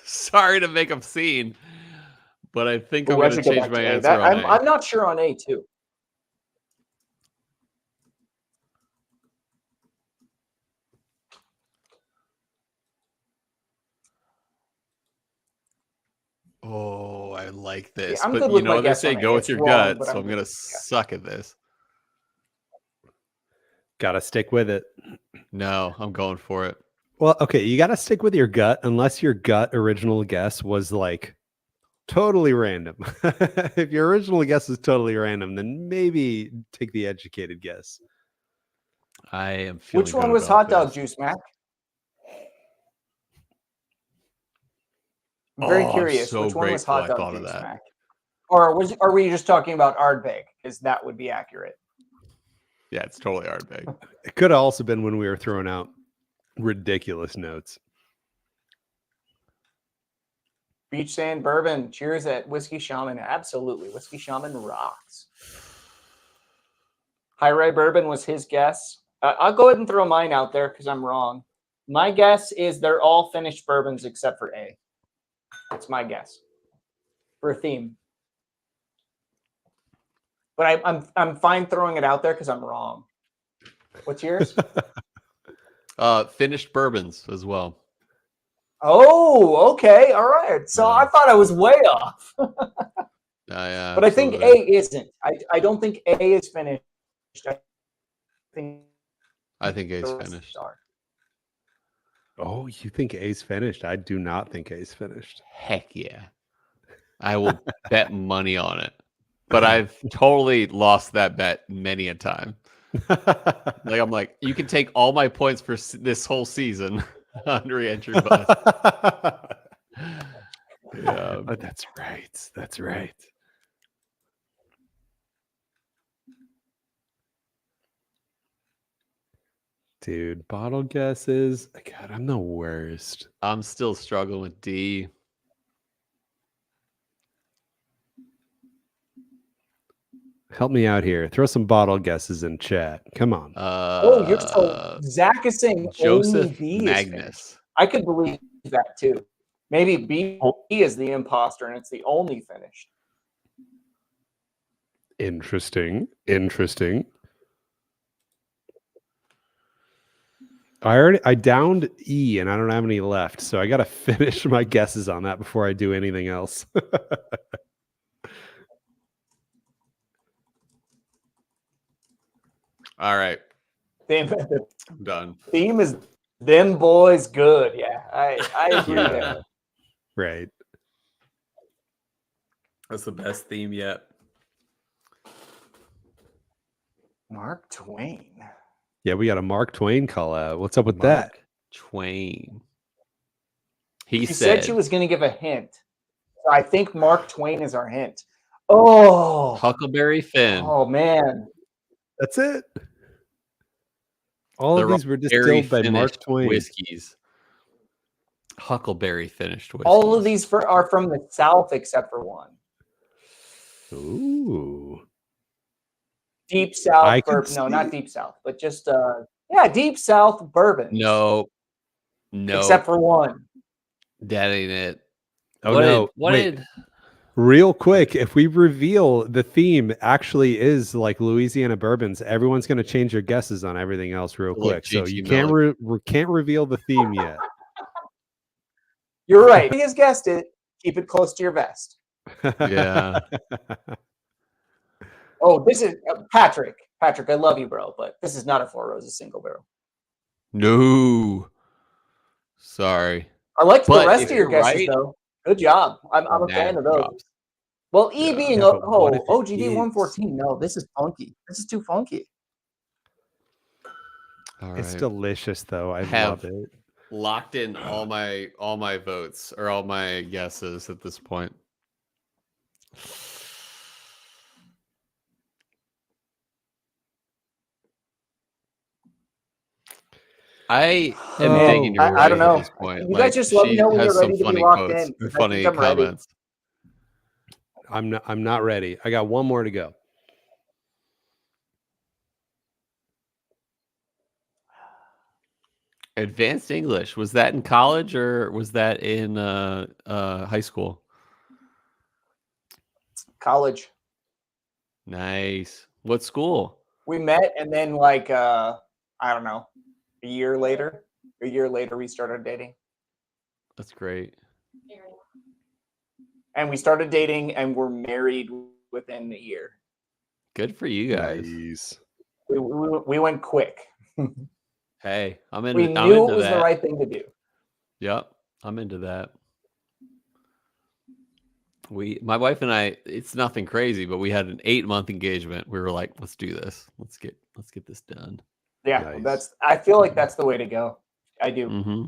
Sorry to make a scene, but I think I'm going to change my answer on A. I'm not sure on A too. Oh, I like this. Yeah, but you know, they say go with your gut, so I'm going to suck at this. Gotta stick with it. No, I'm going for it. Well, okay, you gotta stick with your gut unless your gut original guess was like totally random. If your original guess is totally random, then maybe take the educated guess. I am feeling Which one was hot dog juice, Mac? I'm very curious. So which one was hot dog juice, that. Mac? Or are we just talking about Ardbeg? Because that would be accurate. Yeah, it's totally Ardbeg. It could have also been when we were throwing out ridiculous notes. Beach Sand Bourbon. Cheers at Whiskey Shaman. Absolutely. Whiskey Shaman rocks. High Rye Bourbon was his guess. I'll go ahead and throw mine out there because I'm wrong. My guess is they're all finished bourbons except for A. That's my guess for a theme. But I'm fine throwing it out there because I'm wrong. What's yours? Finished bourbons as well. Oh, okay. All right. So I thought I was way off. Yeah, but I think A isn't. I don't think A is finished. I think A is finished. Oh, you think A's finished? I do not think A's finished. Heck yeah. I will bet money on it. But I've totally lost that bet many a time. Like I'm like, you can take all my points for this whole season on re-entry bus. Yeah, but that's right. That's right. Dude, bottle guesses. God, I'm the worst. I'm still struggling with D. Help me out here. Throw some bottle guesses in chat. Come on. You're so Zach is saying Joseph only B Magnus. I could believe that too. Maybe B is the imposter and it's the only finished. Interesting. Interesting. I downed E and I don't have any left, so I got to finish my guesses on that before I do anything else. All right. I'm Done. Theme is them boys good. Yeah, I agree there. Right. That's the best theme yet. Mark Twain. Yeah, we got a Mark Twain call out. What's up with that? Twain. She said she was going to give a hint. So I think Mark Twain is our hint. Oh, Huckleberry Finn. Oh man, that's it. All of these were distilled by Mark Twain. Whiskeys. Huckleberry finished whiskeys. All of these are from the South except for one. Ooh. Deep South bourbon. No, not Deep South, but just Deep South bourbon. No. Except for one. That ain't it. Oh, wait. Real quick, if we reveal the theme actually is like Louisiana bourbons, everyone's going to change their guesses on everything else real quick. So you can't reveal the theme yet. You're right. He has guessed it. Keep it close to your vest. Yeah. Oh, this is Patrick. Patrick, I love you, bro, but this is not a Four Roses single barrel. No. Sorry. I like the rest of your guesses, though. Good job. I'm a fan of those. Drops. Well, E being OGD 114. No, this is funky. This is too funky. All right. It's delicious, though. I love it. Locked in all my votes or all my guesses at this point. I am taking your I don't know. At this point. You guys just let me know when you're ready to be locked in. Funny comments. I'm not ready. I got one more to go. Advanced English. Was that in college or was that in high school? College. Nice. What school? We met and then like I don't know, a year later we started dating. That's great. And we started dating and we're married within a year. Good for you guys. Nice. We went quick. Hey, we knew it was the right thing to do. Yep, I'm into that. My wife and I, it's nothing crazy, but we had an 8-month engagement. We were like, let's do this. Let's get this done. Yeah, nice. I feel like that's the way to go. I do. Mm-hmm.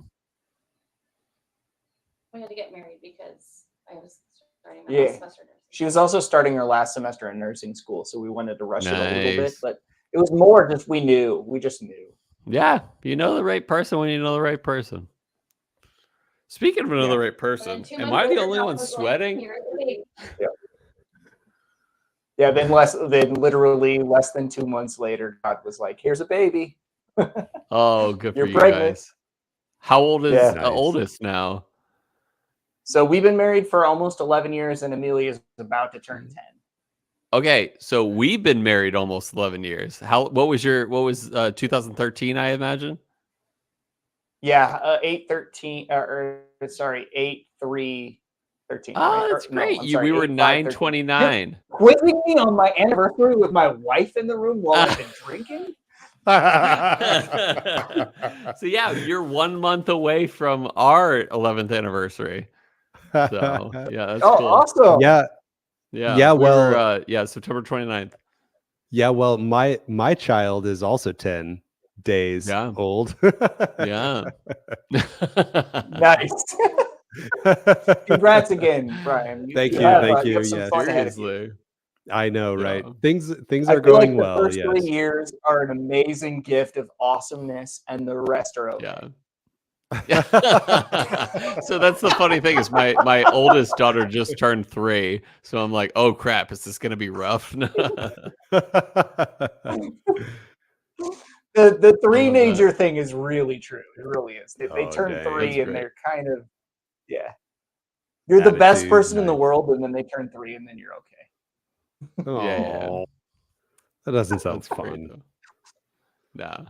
We had to get married because I was starting my last semester. She was also starting her last semester in nursing school, so we wanted to rush it a little bit, but it was more just we just knew. Yeah, you know the right person when you know the right person. Speaking of another right person, am I the only one sweating? Yeah. Then literally less than 2 months later, God was like, "Here's a baby." Oh, good for you pregnant. guys. How old is the oldest now? So we've been married for almost 11 years, and Amelia is about to turn 10. Okay, so we've been married almost 11 years. What was 2013, I imagine? Yeah, 8/13 8/3/13. Oh, that's great. We were 9/29. Quizzing me on my anniversary with my wife in the room while I've been drinking? So yeah, you're 1 month away from our 11th anniversary. So yeah, that's cool. Awesome. Yeah. Well, September 29th. Yeah, well, my child is also 10 days old. Yeah. Nice. Congrats again, Brian. Thank you. Yes. Seriously. I know, right? Things are going well. The first 3 years are an amazing gift of awesomeness, and the rest are okay. Yeah. So that's the funny thing is my oldest daughter just turned 3, so I'm like, oh crap, is this gonna be rough? The three-nager thing is really true. It really is. They turn 3 and great. they're kind of You're the best attitude, person in the nice. world, and then they turn 3, and then you're okay. Oh, that doesn't sound That's great, fun. though. Nah,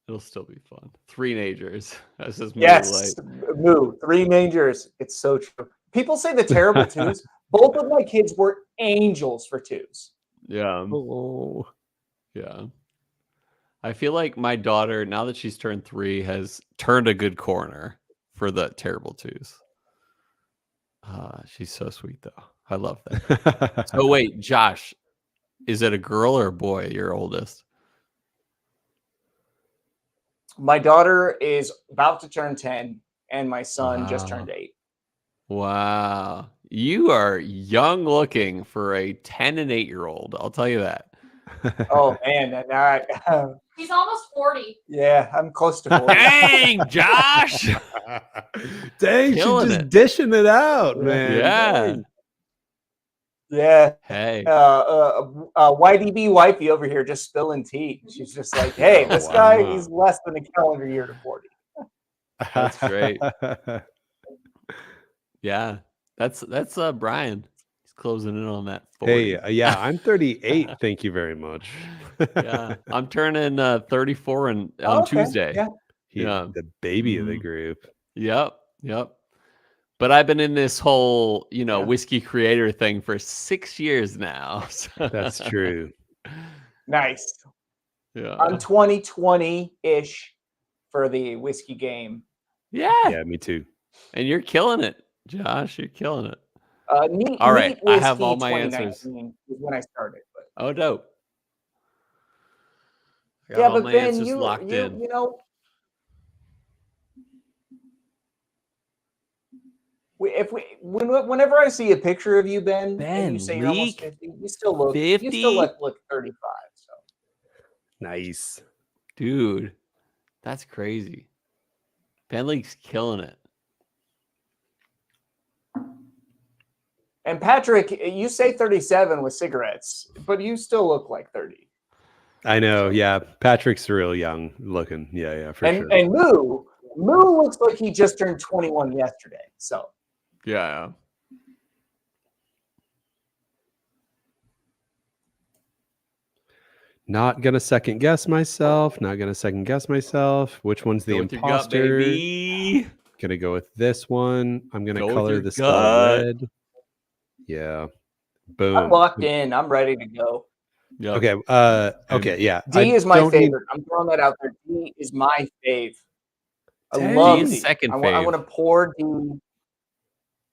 it'll still be fun. 3-nagers. That's just Yes, Moo, 3 majors. It's so true. People say the terrible twos. Both of my kids were angels for 2s. Yeah. Oh, Yeah. I feel like my daughter, now that she's turned 3, has turned a good corner for the terrible 2s. She's so sweet, though. I love that. So wait, Josh, is it a girl or a boy, your oldest? My daughter is about to turn 10, and my son just Wow. turned 8. Wow. You are young looking for a 10 and 8-year-old. I'll tell you that. Oh, man. And He's almost 40. yeah, I'm close to 40. Dang, Josh. Dang, she's Killing just it. dishing it out, man. Yeah. Dang. Yeah. Hey. YDB wifey over here just spilling tea. She's just like, hey, this guy is less than a calendar year to 40. That's great. Yeah. That's Brian. He's closing in on that 40. Hey, yeah, I'm 38. Thank you very much. Yeah. I'm turning 34 on Okay, Tuesday. yeah. He's Yeah. the baby of the group. Yep. But I've been in this whole, Yeah. whiskey creator thing for 6 years now. So. That's true. Nice. Yeah. I'm 20-ish for the whiskey game. Yeah. Yeah, me too. And you're killing it, Josh. You're killing it. All right, I have all my answers. Is when I started. But. Oh, dope. I got Yeah, all but my Ben, answers locked in. you know, whenever I see a picture of you, Ben, and you say you're almost 50, you still look 50? You still look 35. So Nice. Dude, that's crazy. Bentley's killing it. And Patrick, you say 37 with cigarettes, but you still look like 30. I know. Yeah, Patrick's real young looking. Yeah, for sure. And Moo looks like he just turned 21 yesterday. So Yeah. Not gonna second guess myself. Which one's the imposter? Baby. Gonna go with this one. I'm gonna Go color with your the skull gut. red. Yeah. Boom. I'm locked in. I'm ready to go. Yep. Okay. Okay. Yeah. D is my favorite. I'm throwing that out there. D is my fave. I love D is D. second I fave. want to pour D.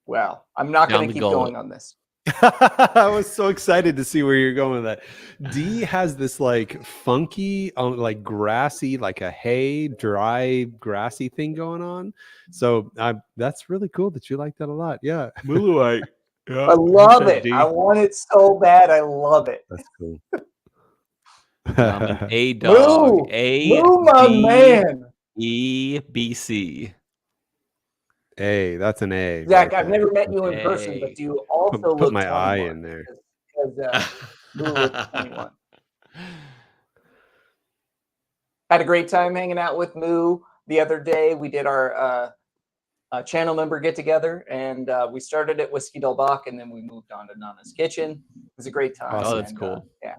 Well, I'm not going Down to the keep gullet. going on this. I was so excited to see where you're going with that. D has this like funky, like grassy, like a hay, dry, grassy thing going on. So that's really cool that you like that a lot. Yeah. Muluite. Yeah. I love it. I want it so bad. I love it. That's cool. I'm an A dog. Moo, my man. E-B-C. A, that's an A. Zach, right I've there. never met you in person, but do you also Put look my 21? eye in there. Because Moo looks 21. Had a great time hanging out with Moo the other day. We did our channel member get together, and we started at Whiskey Del Bach, and then we moved on to Nana's Kitchen. It was a great time. Oh, that's cool. Yeah.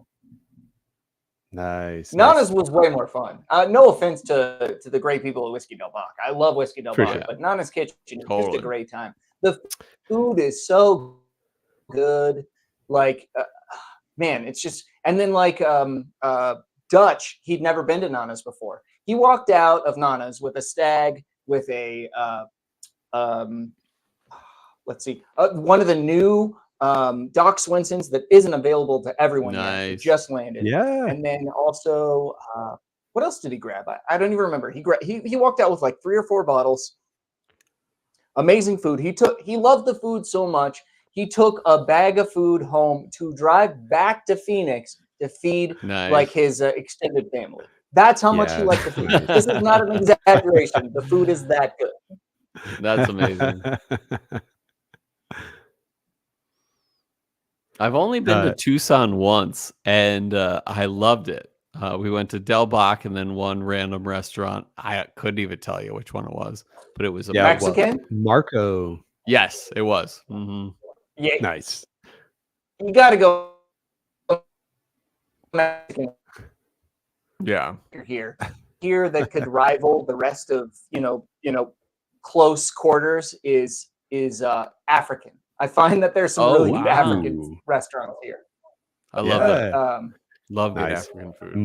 Nice. Nana's was way more fun. No offense to the great people at Whiskey Del Bach. I love Whiskey Del Bach, but Nana's Kitchen is just a great time. The food is so good. Like, man, it's just, and then like Dutch, he'd never been to Nana's before. He walked out of Nana's with a stag, with a, let's see, one of the new Doc Swenson's that isn't available to everyone yet. It just landed. Yeah. And then also, what else did he grab? I don't even remember. He walked out with like 3 or 4 bottles. Amazing food. He loved the food so much. He took a bag of food home to drive back to Phoenix to feed like his extended family. That's how much he liked the food. This is not an exaggeration. The food is that good. That's amazing. I've only been to Tucson once, and I loved it. We went to Del Bach and then one random restaurant. I couldn't even tell you which one it was, but it was Mexican. Marco. Yes, it was. Mm-hmm. Yeah, Nice. you got to go Mexican Yeah. here that could rival the rest of close quarters is African. I find that there's some really good African restaurants here. I love that. Love good nice. African food.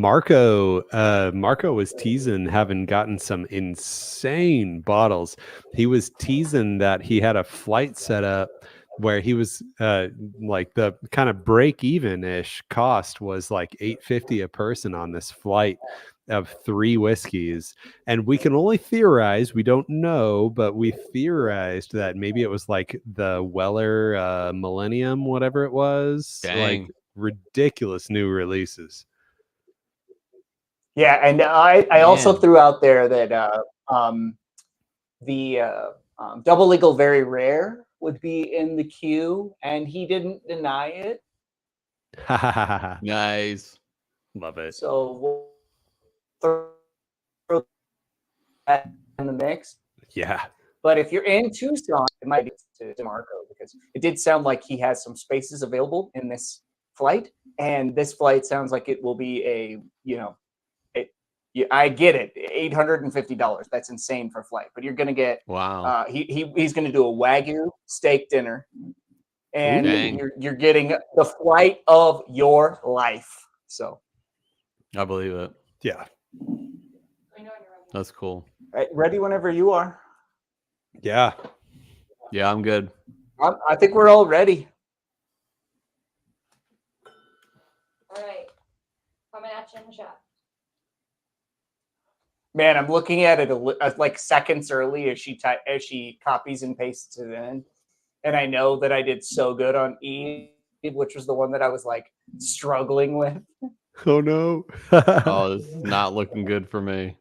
Marco was teasing having gotten some insane bottles. He was teasing that he had a flight set up where he was like the kind of break even-ish cost was like $850 a person on this flight of 3 whiskeys, and we can only theorize, we don't know, but we theorized that maybe it was like the Weller Millennium, whatever it was. Dang. Like ridiculous new releases. Yeah, and I also threw out there that the Double Eagle Very Rare would be in the queue, and he didn't deny it. Nice. Love it. So we'll throw that in the mix. Yeah. But if you're in Tucson, it might be to Marco, because it did sound like he has some spaces available in this flight, and this flight sounds like it will be I get it, $850. That's insane for a flight, but you're gonna get he's gonna do a Wagyu steak dinner, and you're getting the flight of your life. So I believe it. Yeah. That's cool. Right, ready whenever you are. Yeah. Yeah, I'm good. I think we're all ready. All right. Coming at you in the shot. Man, I'm looking at it like seconds early as she copies and pastes it in, and I know that I did so good on E, which was the one that I was like struggling with. Oh no. Oh, this is not looking good for me.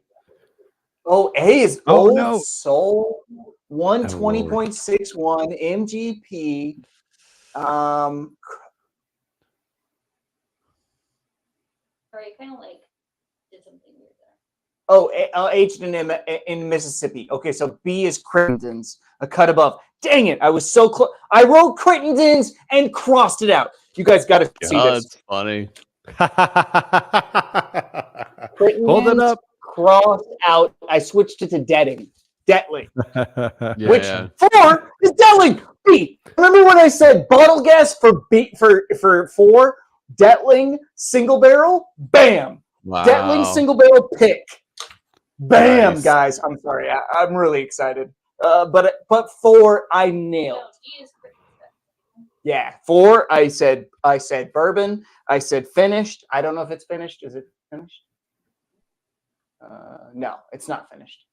Oh, A is Old no. Soul 120.61 MGP. All right, kind of like did something weird there. Oh, aged in Mississippi. Okay, so B is Crittenden's, a cut above. Dang it, I was so close. I wrote Crittenden's and crossed it out. You guys got to see this. That's funny. Hold it up. Crossed out. I switched it to Detling. Yeah, Which yeah. 4 is Detling. B. Remember when I said bottle gas for B for 4? Detling single barrel. Bam. Wow. Detling single barrel pick. Bam, Nice. guys. I'm sorry. I'm really excited. But 4 I nailed. No, E is Crittenden's. Yeah, 4 I said bourbon. I said finished. I don't know if it's finished. Is it finished? No, it's not finished.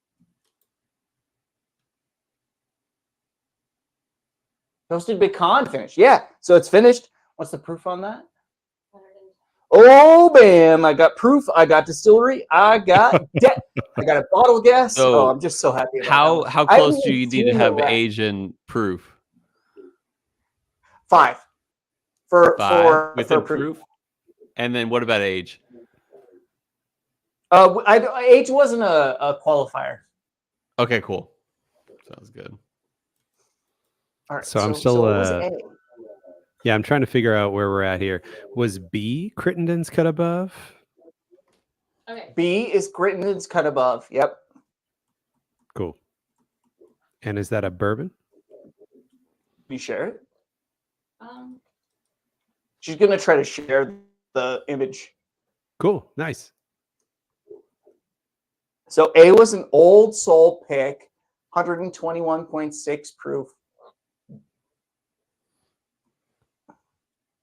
Toasted pecan finished. Yeah, so it's finished. What's the proof on that? 110. Oh, bam! I got proof. I got distillery. I got I got a bottle gas. So I'm just so happy about that. How close do you need to have age and proof? 5 for 5 within proof. proof. And then what about age? Age wasn't a qualifier. Okay, cool. Sounds good. All right, So I'm still what was A? yeah, I'm trying to figure out where we're at here. Was B Crittenden's cut above? Okay. B is Crittenden's cut above. Yep. Cool. And is that a bourbon? You share it? Um, She's gonna try to share the image. Cool. Nice. So A was an Old Soul pick, 121.6 proof.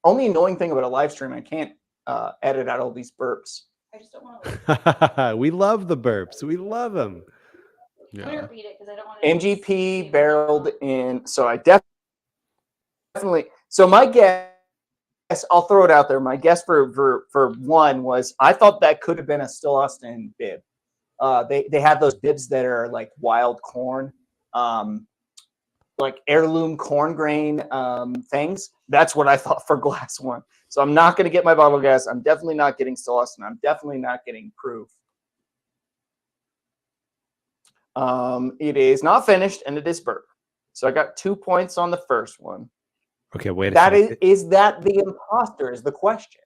Only annoying thing about a live stream, I can't edit out all these burps. I just don't want to. We love the burps. We love them. I'm gonna repeat it because I don't want to. MGP barreled in. So I definitely. So my guess, I'll throw it out there. My guess for 1 was I thought that could have been a Still Austin bib. They have those bibs that are like wild corn, like heirloom corn grain things. That's what I thought for glass 1. So I'm not going to get my bottle gas. I'm definitely not getting Still Austin. I'm definitely not getting proof. It is not finished, and it is bourbon. So I got 2 points on the first one. Okay, wait a That second. is that the imposter is the question.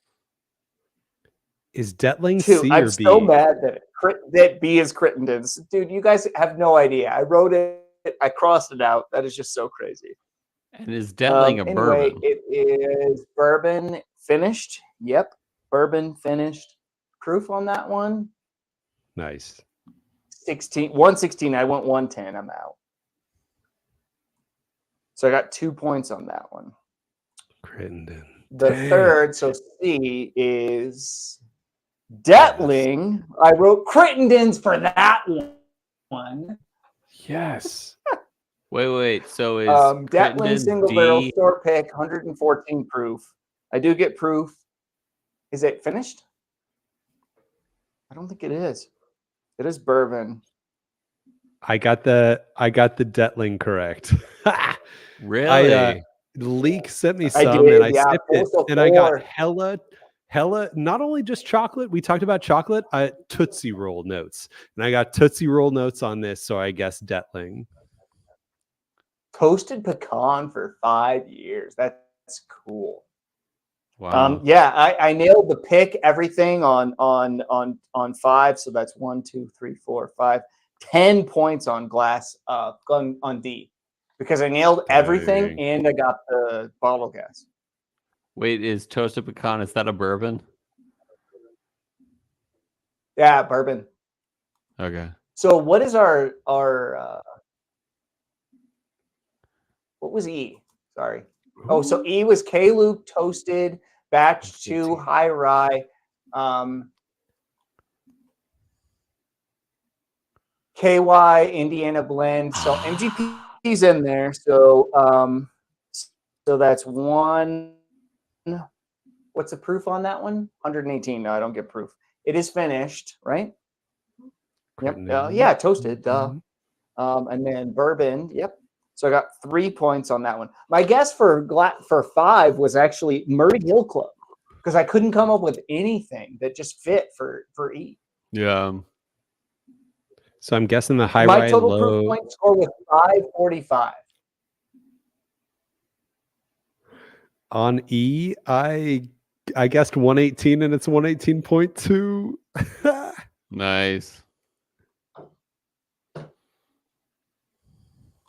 Is Detling 2. C or I'm B? so mad that B is Crittenden's. Dude, you guys have no idea. I wrote it. I crossed it out. That is just so crazy. And is Detling a anyway, bourbon? it is bourbon finished. Yep, bourbon finished. Proof on that one. Nice. 116. I went 110. I'm out. So I got 2 points on that one. Crittenden. The Dang. third, so C is Detling. Yes. I wrote Crittenden's for that one. Yes. Wait. So is Detling single barrel store pick, 114 proof. I do get proof. Is it finished? I don't think it is. It is bourbon. I got the Detling correct. Really? Leak sent me I some, did, and I yeah, sipped it, also and I got 4. hella. Not only just chocolate. We talked about chocolate. Tootsie Roll notes, and I got Tootsie Roll notes on this. So I guess Detling. Toasted pecan for 5 years. That's cool. Wow. Yeah, I nailed the pick, everything on 5. So that's 1, 2, 3, 4, 5, 10 points on glass on D, because I nailed everything and I got the bottle gas. Wait, is toasted pecan, is that a bourbon? Yeah, bourbon. Okay. So what is our what was E? Sorry. Oh, so E was K-Loop toasted, batch 2, high rye, KY Indiana blend. So MGP's in there. So so that's 1. What's the proof on that one? 118. No, I don't get proof. It is finished, right? Yep. Yeah, toasted. And then bourbon. Yep. So I got 3 points on that one. My guess for 5 was actually Murray Hill Club, because I couldn't come up with anything that just fit for E. Yeah. So I'm guessing the high My rye total low proof point score was 545. on E. I guessed 118, and it's 118.2. Nice.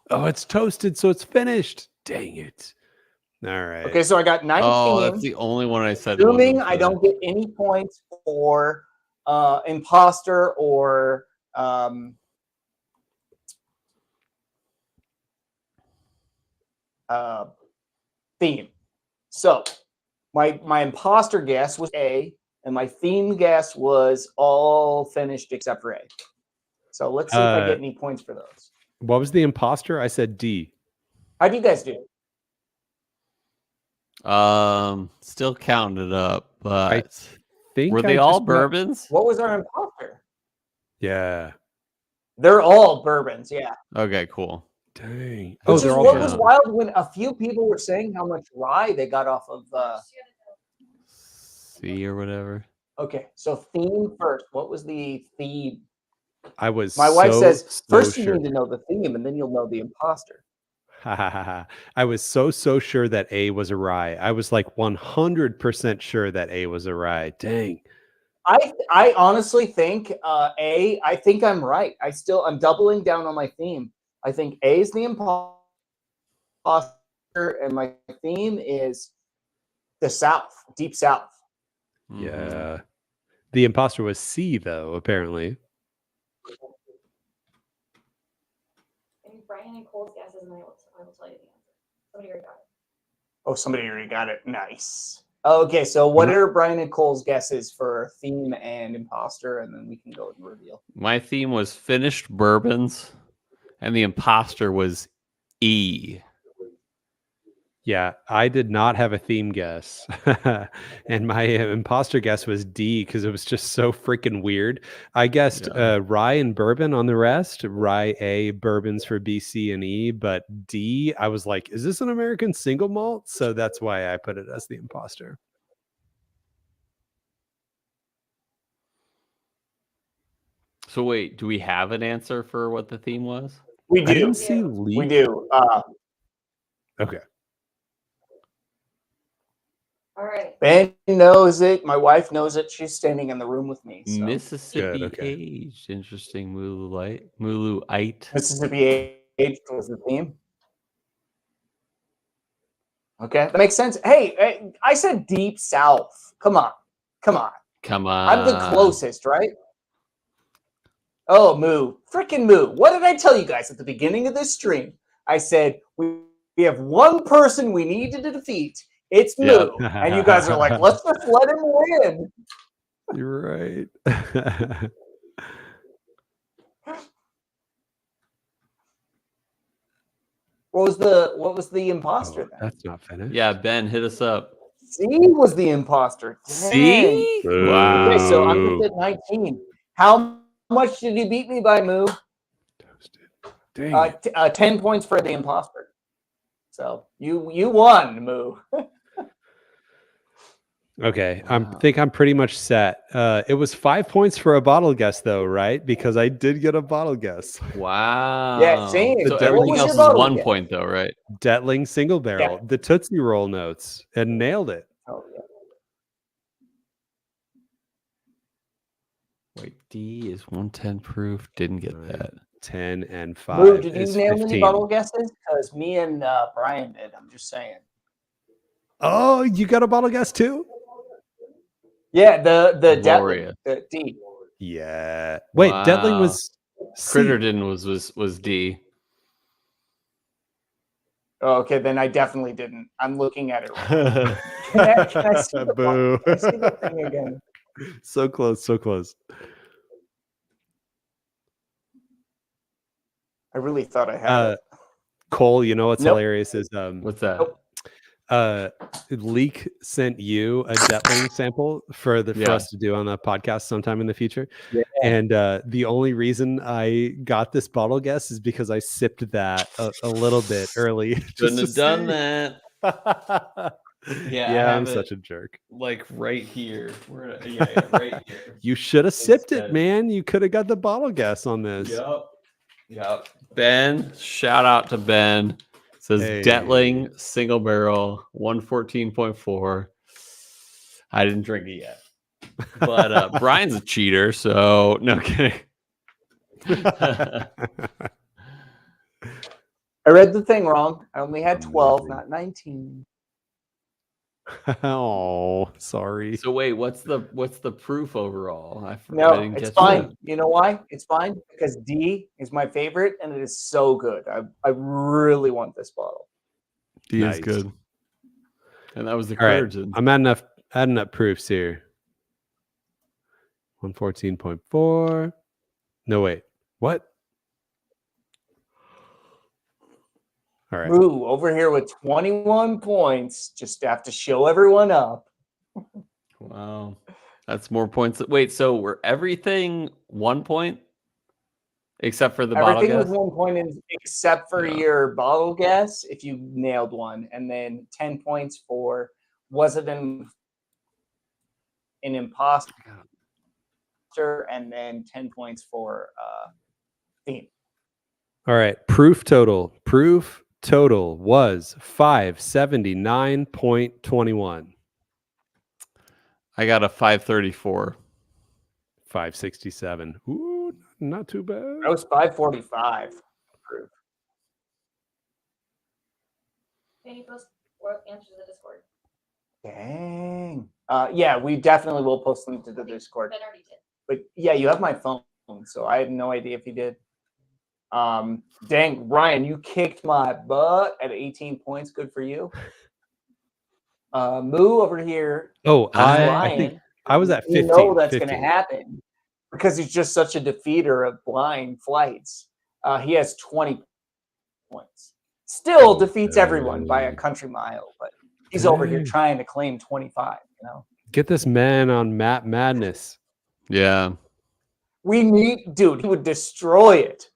Oh, it's toasted, so it's finished. Dang it. All right. Okay, so I got 19. Oh, that's the only one I said. Assuming I don't get any points for imposter or theme. So my imposter guess was A, and my theme guess was all finished except for A. So let's see if I get any points for those. What was the imposter? I said D. How do you guys do? Still counting it up, but I think were they all bourbons? What was our imposter? Yeah. They're all bourbons, yeah. Okay, cool. Dang. Oh, they're all. What was wild when a few people were saying how much rye they got off of C or whatever. Okay, so theme first. What was the theme? My wife says first you need to know the theme, and then you'll know the imposter. I was so sure that A was a rye. I was like 100% sure that A was a rye. Dang. I honestly think A. I think I'm right. I'm doubling down on my theme. I think A is the imposter, and my theme is the South, Deep South. Yeah. The imposter was C, though, apparently. Brian and Cole's guesses, and I will tell you the answer. Somebody already got it. Oh, somebody already got it. Nice. Okay, so what are Brian and Cole's guesses for theme and imposter, and then we can go and reveal. My theme was finished bourbons, and the imposter was E. Yeah, I did not have a theme guess. And my imposter guess was D, because it was just so freaking weird. I guessed rye and bourbon on the rest. Rye A, bourbons for B, C, and E. But D, I was like, is this an American single malt? So that's why I put it as the imposter. So wait, do we have an answer for what the theme was? We do. I didn't see leak. We do. Okay. All right. Ben knows it. My wife knows it. She's standing in the room with me. So. Mississippi Good, okay. aged. Interesting. Muluite. Mississippi aged was the theme. Okay, that makes sense. Hey, I said deep south. Come on. Come on. I'm the closest, right? Oh, Moo. Freaking Moo. What did I tell you guys at the beginning of this stream? I said, we have one person we need to defeat. It's Moo. Yep. And you guys are like, let's just let him win. You're right. What was the imposter then? That's not finished. Yeah, Ben, hit us up. C was the imposter. Dang. See? Wow. Okay, so I'm just at 19. How much did he beat me by, Moo? Dang. 10 points for the imposter. So you won, Moo. Okay, I think I'm pretty much set. It was 5 points for a bottle guess, though, right? Because I did get a bottle guess. Wow. Yeah, same. So What everything was else your is bottle 1 guess? point, though, right? Detling single barrel, Yeah. the Tootsie Roll notes, and nailed it. Oh, yeah. Wait, D is 110 proof. Didn't get Right. that. 10 and 5 Moo, did you is nail 15. any bottle guesses? Because me and Brian did. I'm just saying. Oh, you got a bottle guess too? Yeah, the Detling, Glorious. the D. Yeah. Wait, Detling Wow. was C. Critterden was D. Oh, okay, then I definitely didn't. I'm looking at it right. Can I see the Boo. can I see the thing again? So close, so close. I really thought I had it. Cole, you know what's Nope. hilarious is What's that? Nope. Leak sent you a Detling sample for Yeah. us to do on the podcast sometime in the future. Yeah. And the only reason I got this bottle guess is because I sipped that a little bit early. Shouldn't have done that. Yeah, I Yeah, I'm have such it, a jerk. like right here. Yeah, right here. You should have sipped Instead. it, man. You could have got the bottle guess on this. Yep. Ben, shout out to Ben. Says Hey. Detling single barrel 114.4. I didn't drink it yet. But Brian's a cheater, so no kidding. I read the thing wrong. I only had 12, not 19. Oh, sorry. So wait, what's the proof overall? I No, didn't it's catch fine. that. You know why? It's fine because D is my favorite and it is so good. I really want this bottle. D Nice. is good. And that was the All right, Critterden. I'm adding up proofs here. 114.4. No, wait. What? All right. Moo over here with 21 points. Just have to show everyone up. Wow. That's more points. Wait, so were everything 1 point? Except for the bottle Everything guess? was 1 point except for Yeah. your bottle guess if you nailed one. And then 10 points for was it an imposter, and then 10 points for theme. All right. Proof total was 579.21. I got a 534. 567. Ooh, not too bad. That was 545. Proof. Can you post or answer the Discord? Dang. Yeah, we definitely will post them to the Discord. Ben already did. But yeah, you have my phone, so I have no idea if you did. Dang, Ryan, you kicked my butt at 18 points. Good for you. Moo over here. Oh, I Ryan, think I was at 15. You know that's going 15. to happen because he's just such a defeater of blind flights. He has 20 points. Still defeats everyone by a country mile, but he's over here trying to claim 25. You know, Get this man on Map Madness. Yeah. we need, dude. He would destroy it.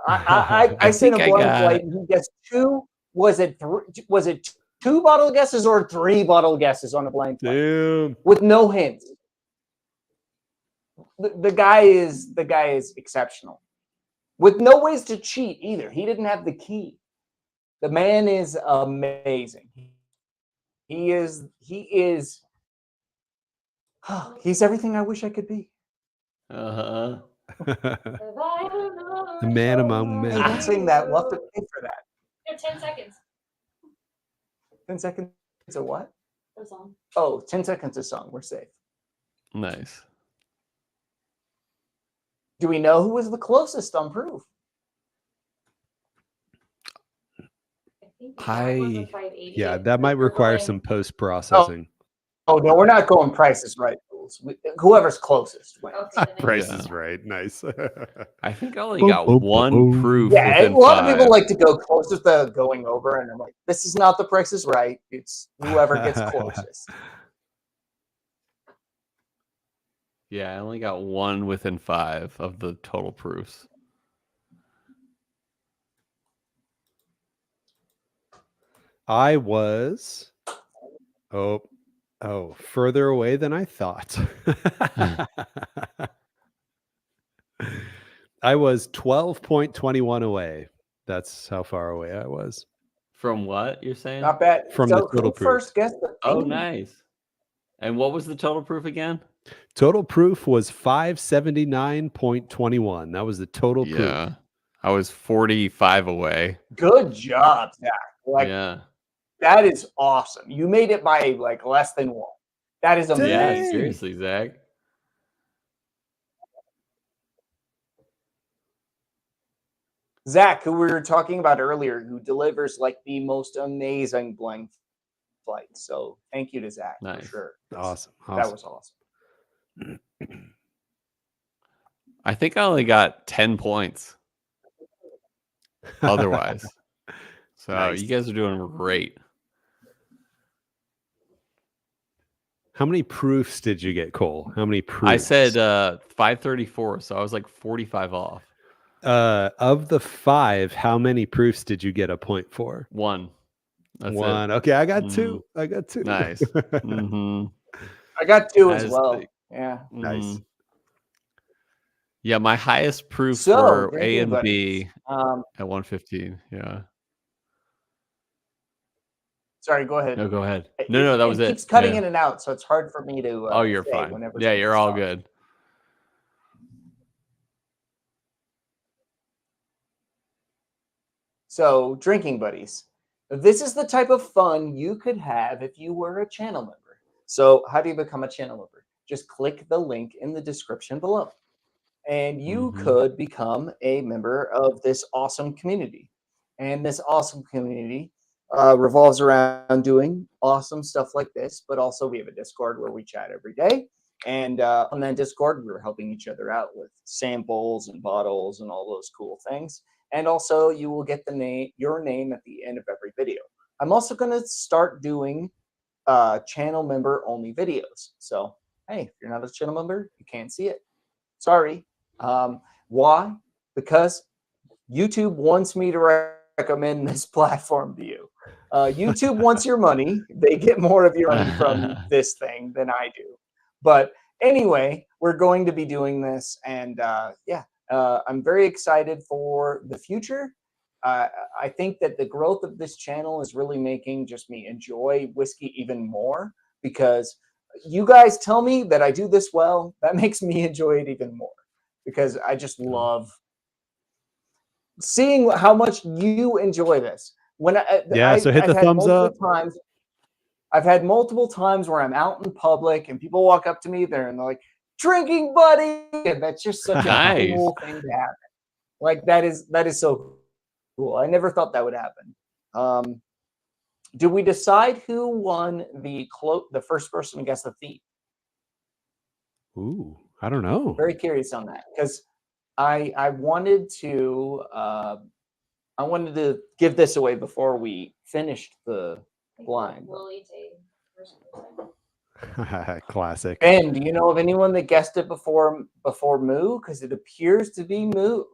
I sent a think I blind got- flight, and he guessed two. Was it two bottle guesses or 3 bottle guesses on a blind flight Damn. with no hints? The guy is exceptional. with no ways to cheat either. He didn't have the key. The man is amazing. He's everything I wish I could be. The man among men. Hey, don't sing that. We'll have to pay for that. You have 10 seconds. 10 seconds of what? For a song. Oh, 10 seconds of song. We're safe. Nice. Do we know who was the closest on proof? Yeah, that might require some post-processing. Oh, no, we're not going prices right rules. Whoever's closest wins. Okay, Price is right. Nice. I think I only got one proof. Yeah, a within lot of 5. people like to go closest to going over, and I'm like, this is not the Price is Right. It's whoever gets closest. Yeah, I only got one within 5 of the total proofs. I was further away than I thought. I was 12.21 away. That's how far away I was. From what you're saying? Not bad. From the total proof. First guess the Oh, thing? nice. And what was the total proof again? Total proof was 579.21. That was the total proof. Yeah. I was 45 away. Good job, Zach. Yeah. That is awesome. You made it by like less than 1. That is amazing. Yeah, seriously, Zach. Zach, who we were talking about earlier, who delivers like the most amazing blank flight. So thank you to Zach for sure. Awesome. That was awesome. I think I only got 10 points. Otherwise. So Nice. you guys are doing great. How many proofs did you get, Cole? How many proofs? I said 534, so I was like 45 off. Of the 5, how many proofs did you get a point for? 1. That's 1. It. Okay, I got 2. I got 2. Nice. I got 2 as As well. the- Yeah. Nice. Yeah, my highest proof So, for thank A you, and buddies. B at 115. Yeah. Sorry, go ahead. No, go ahead. No, that was it. It keeps cutting Yeah. in and out, so it's hard for me to. Oh, you're say fine. whenever Yeah, you're all something good. So, drinking buddies. This is the type of fun you could have if you were a channel member. So, how do you become a channel member? Just click the link in the description below, and you could become a member of this awesome community. And this awesome community revolves around doing awesome stuff like this, but also we have a Discord where we chat every day. And on that Discord, we're helping each other out with samples and bottles and all those cool things. And also, you will get your name at the end of every video. I'm also going to start doing channel member only videos. So, hey, if you're not a channel member, you can't see it. Sorry. Why? Because YouTube wants me to recommend this platform to you. YouTube wants your money. They get more of your money from this thing than I do. But anyway, we're going to be doing this. And I'm very excited for the future. I think that the growth of this channel is really making just me enjoy whiskey even more, because you guys tell me that I do this well. That makes me enjoy it even more, because I just love seeing how much you enjoy this. So hit the thumbs up. I've had multiple times where I'm out in public and people walk up to me there and they're like, "Drinking buddy," and that's just such a cool thing to happen. Like that is so cool. I never thought that would happen. Did we decide who won the first person to guess the theme? Ooh, I don't know. Very curious on that, because I wanted to give this away before we finished the blind. Classic. Ben, do you know of anyone that guessed it before Moo? Because it appears to be Moo.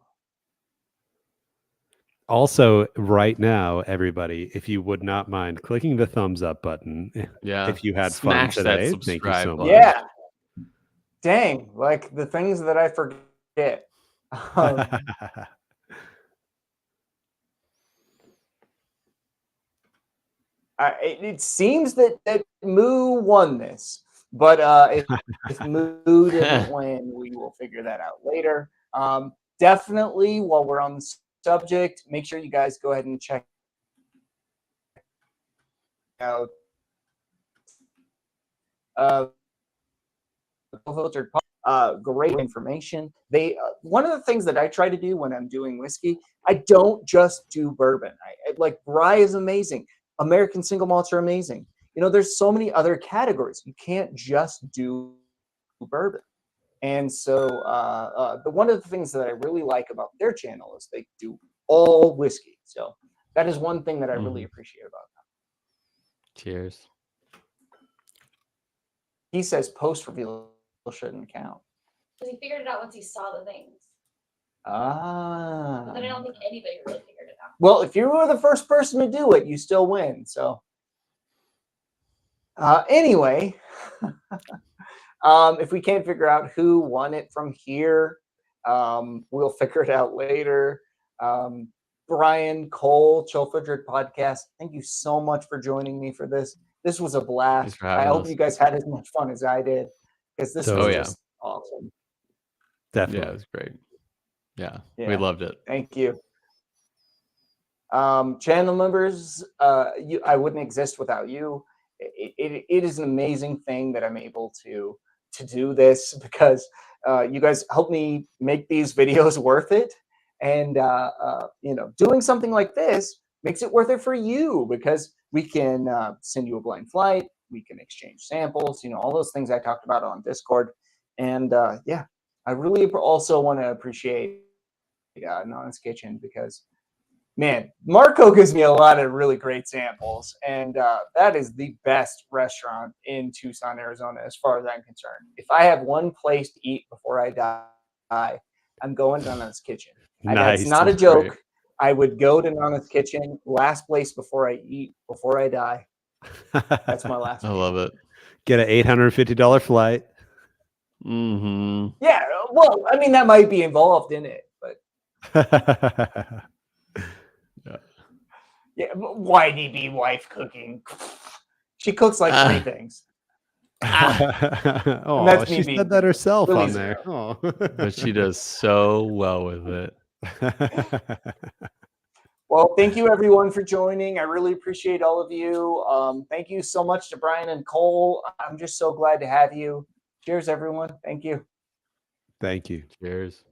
Also, right now, everybody, if you would not mind clicking the thumbs up button, if you had fun today, thank you so much. Yeah. Dang, like the things that I forget. It seems that Moo won this, but if Moo didn't win, we will figure that out later. Definitely, while we're on the subject, make sure you guys go ahead and check out filtered. Great information. They one of the things that I try to do when I'm doing whiskey, I don't just do bourbon. Like rye is amazing. American single malts are amazing. You know, there's so many other categories. You can't just do bourbon. And so one of the things that I really like about their channel is they do all whiskey. So that is one thing that I really appreciate about them. Cheers. He says post reveal shouldn't count. Because he figured it out once he saw the things. Ah. But then I don't think anybody really figured it out. Well, if you were the first person to do it, you still win. So anyway, if we can't figure out who won it from here, we'll figure it out later. Brian Cole, Chill Filtered Podcast, thank you so much for joining me for this. This was a blast. I hope you guys had as much fun as I did, because this was just awesome. Definitely. Yeah, it was great. Yeah, we loved it. Thank you. Channel members, I wouldn't exist without you. It is an amazing thing that I'm able to do this, because you guys help me make these videos worth it. And you know, doing something like this makes it worth it for you, because we can send you a blind flight, we can exchange samples, you know, all those things I talked about on Discord. And yeah, I really also want to appreciate Nana's Kitchen, because man, Marco gives me a lot of really great samples, and that is the best restaurant in Tucson, Arizona, as far as I'm concerned. If I have one place to eat before I die, I'm going to Nana's Kitchen. Nice. It's not a joke. Great. I would go to Nana's Kitchen, last place before I eat, before I die. That's my last. I love it. Get an $850 flight. Yeah, well, I mean, that might be involved in it, but yeah, YDB wife cooking. She cooks like 3 things. Oh, she said that herself really on there. Oh. But she does so well with it. Well, thank you everyone for joining. I really appreciate all of you. Thank you so much to Brian and Cole. I'm just so glad to have you. Cheers, everyone. Thank you. Thank you. Cheers.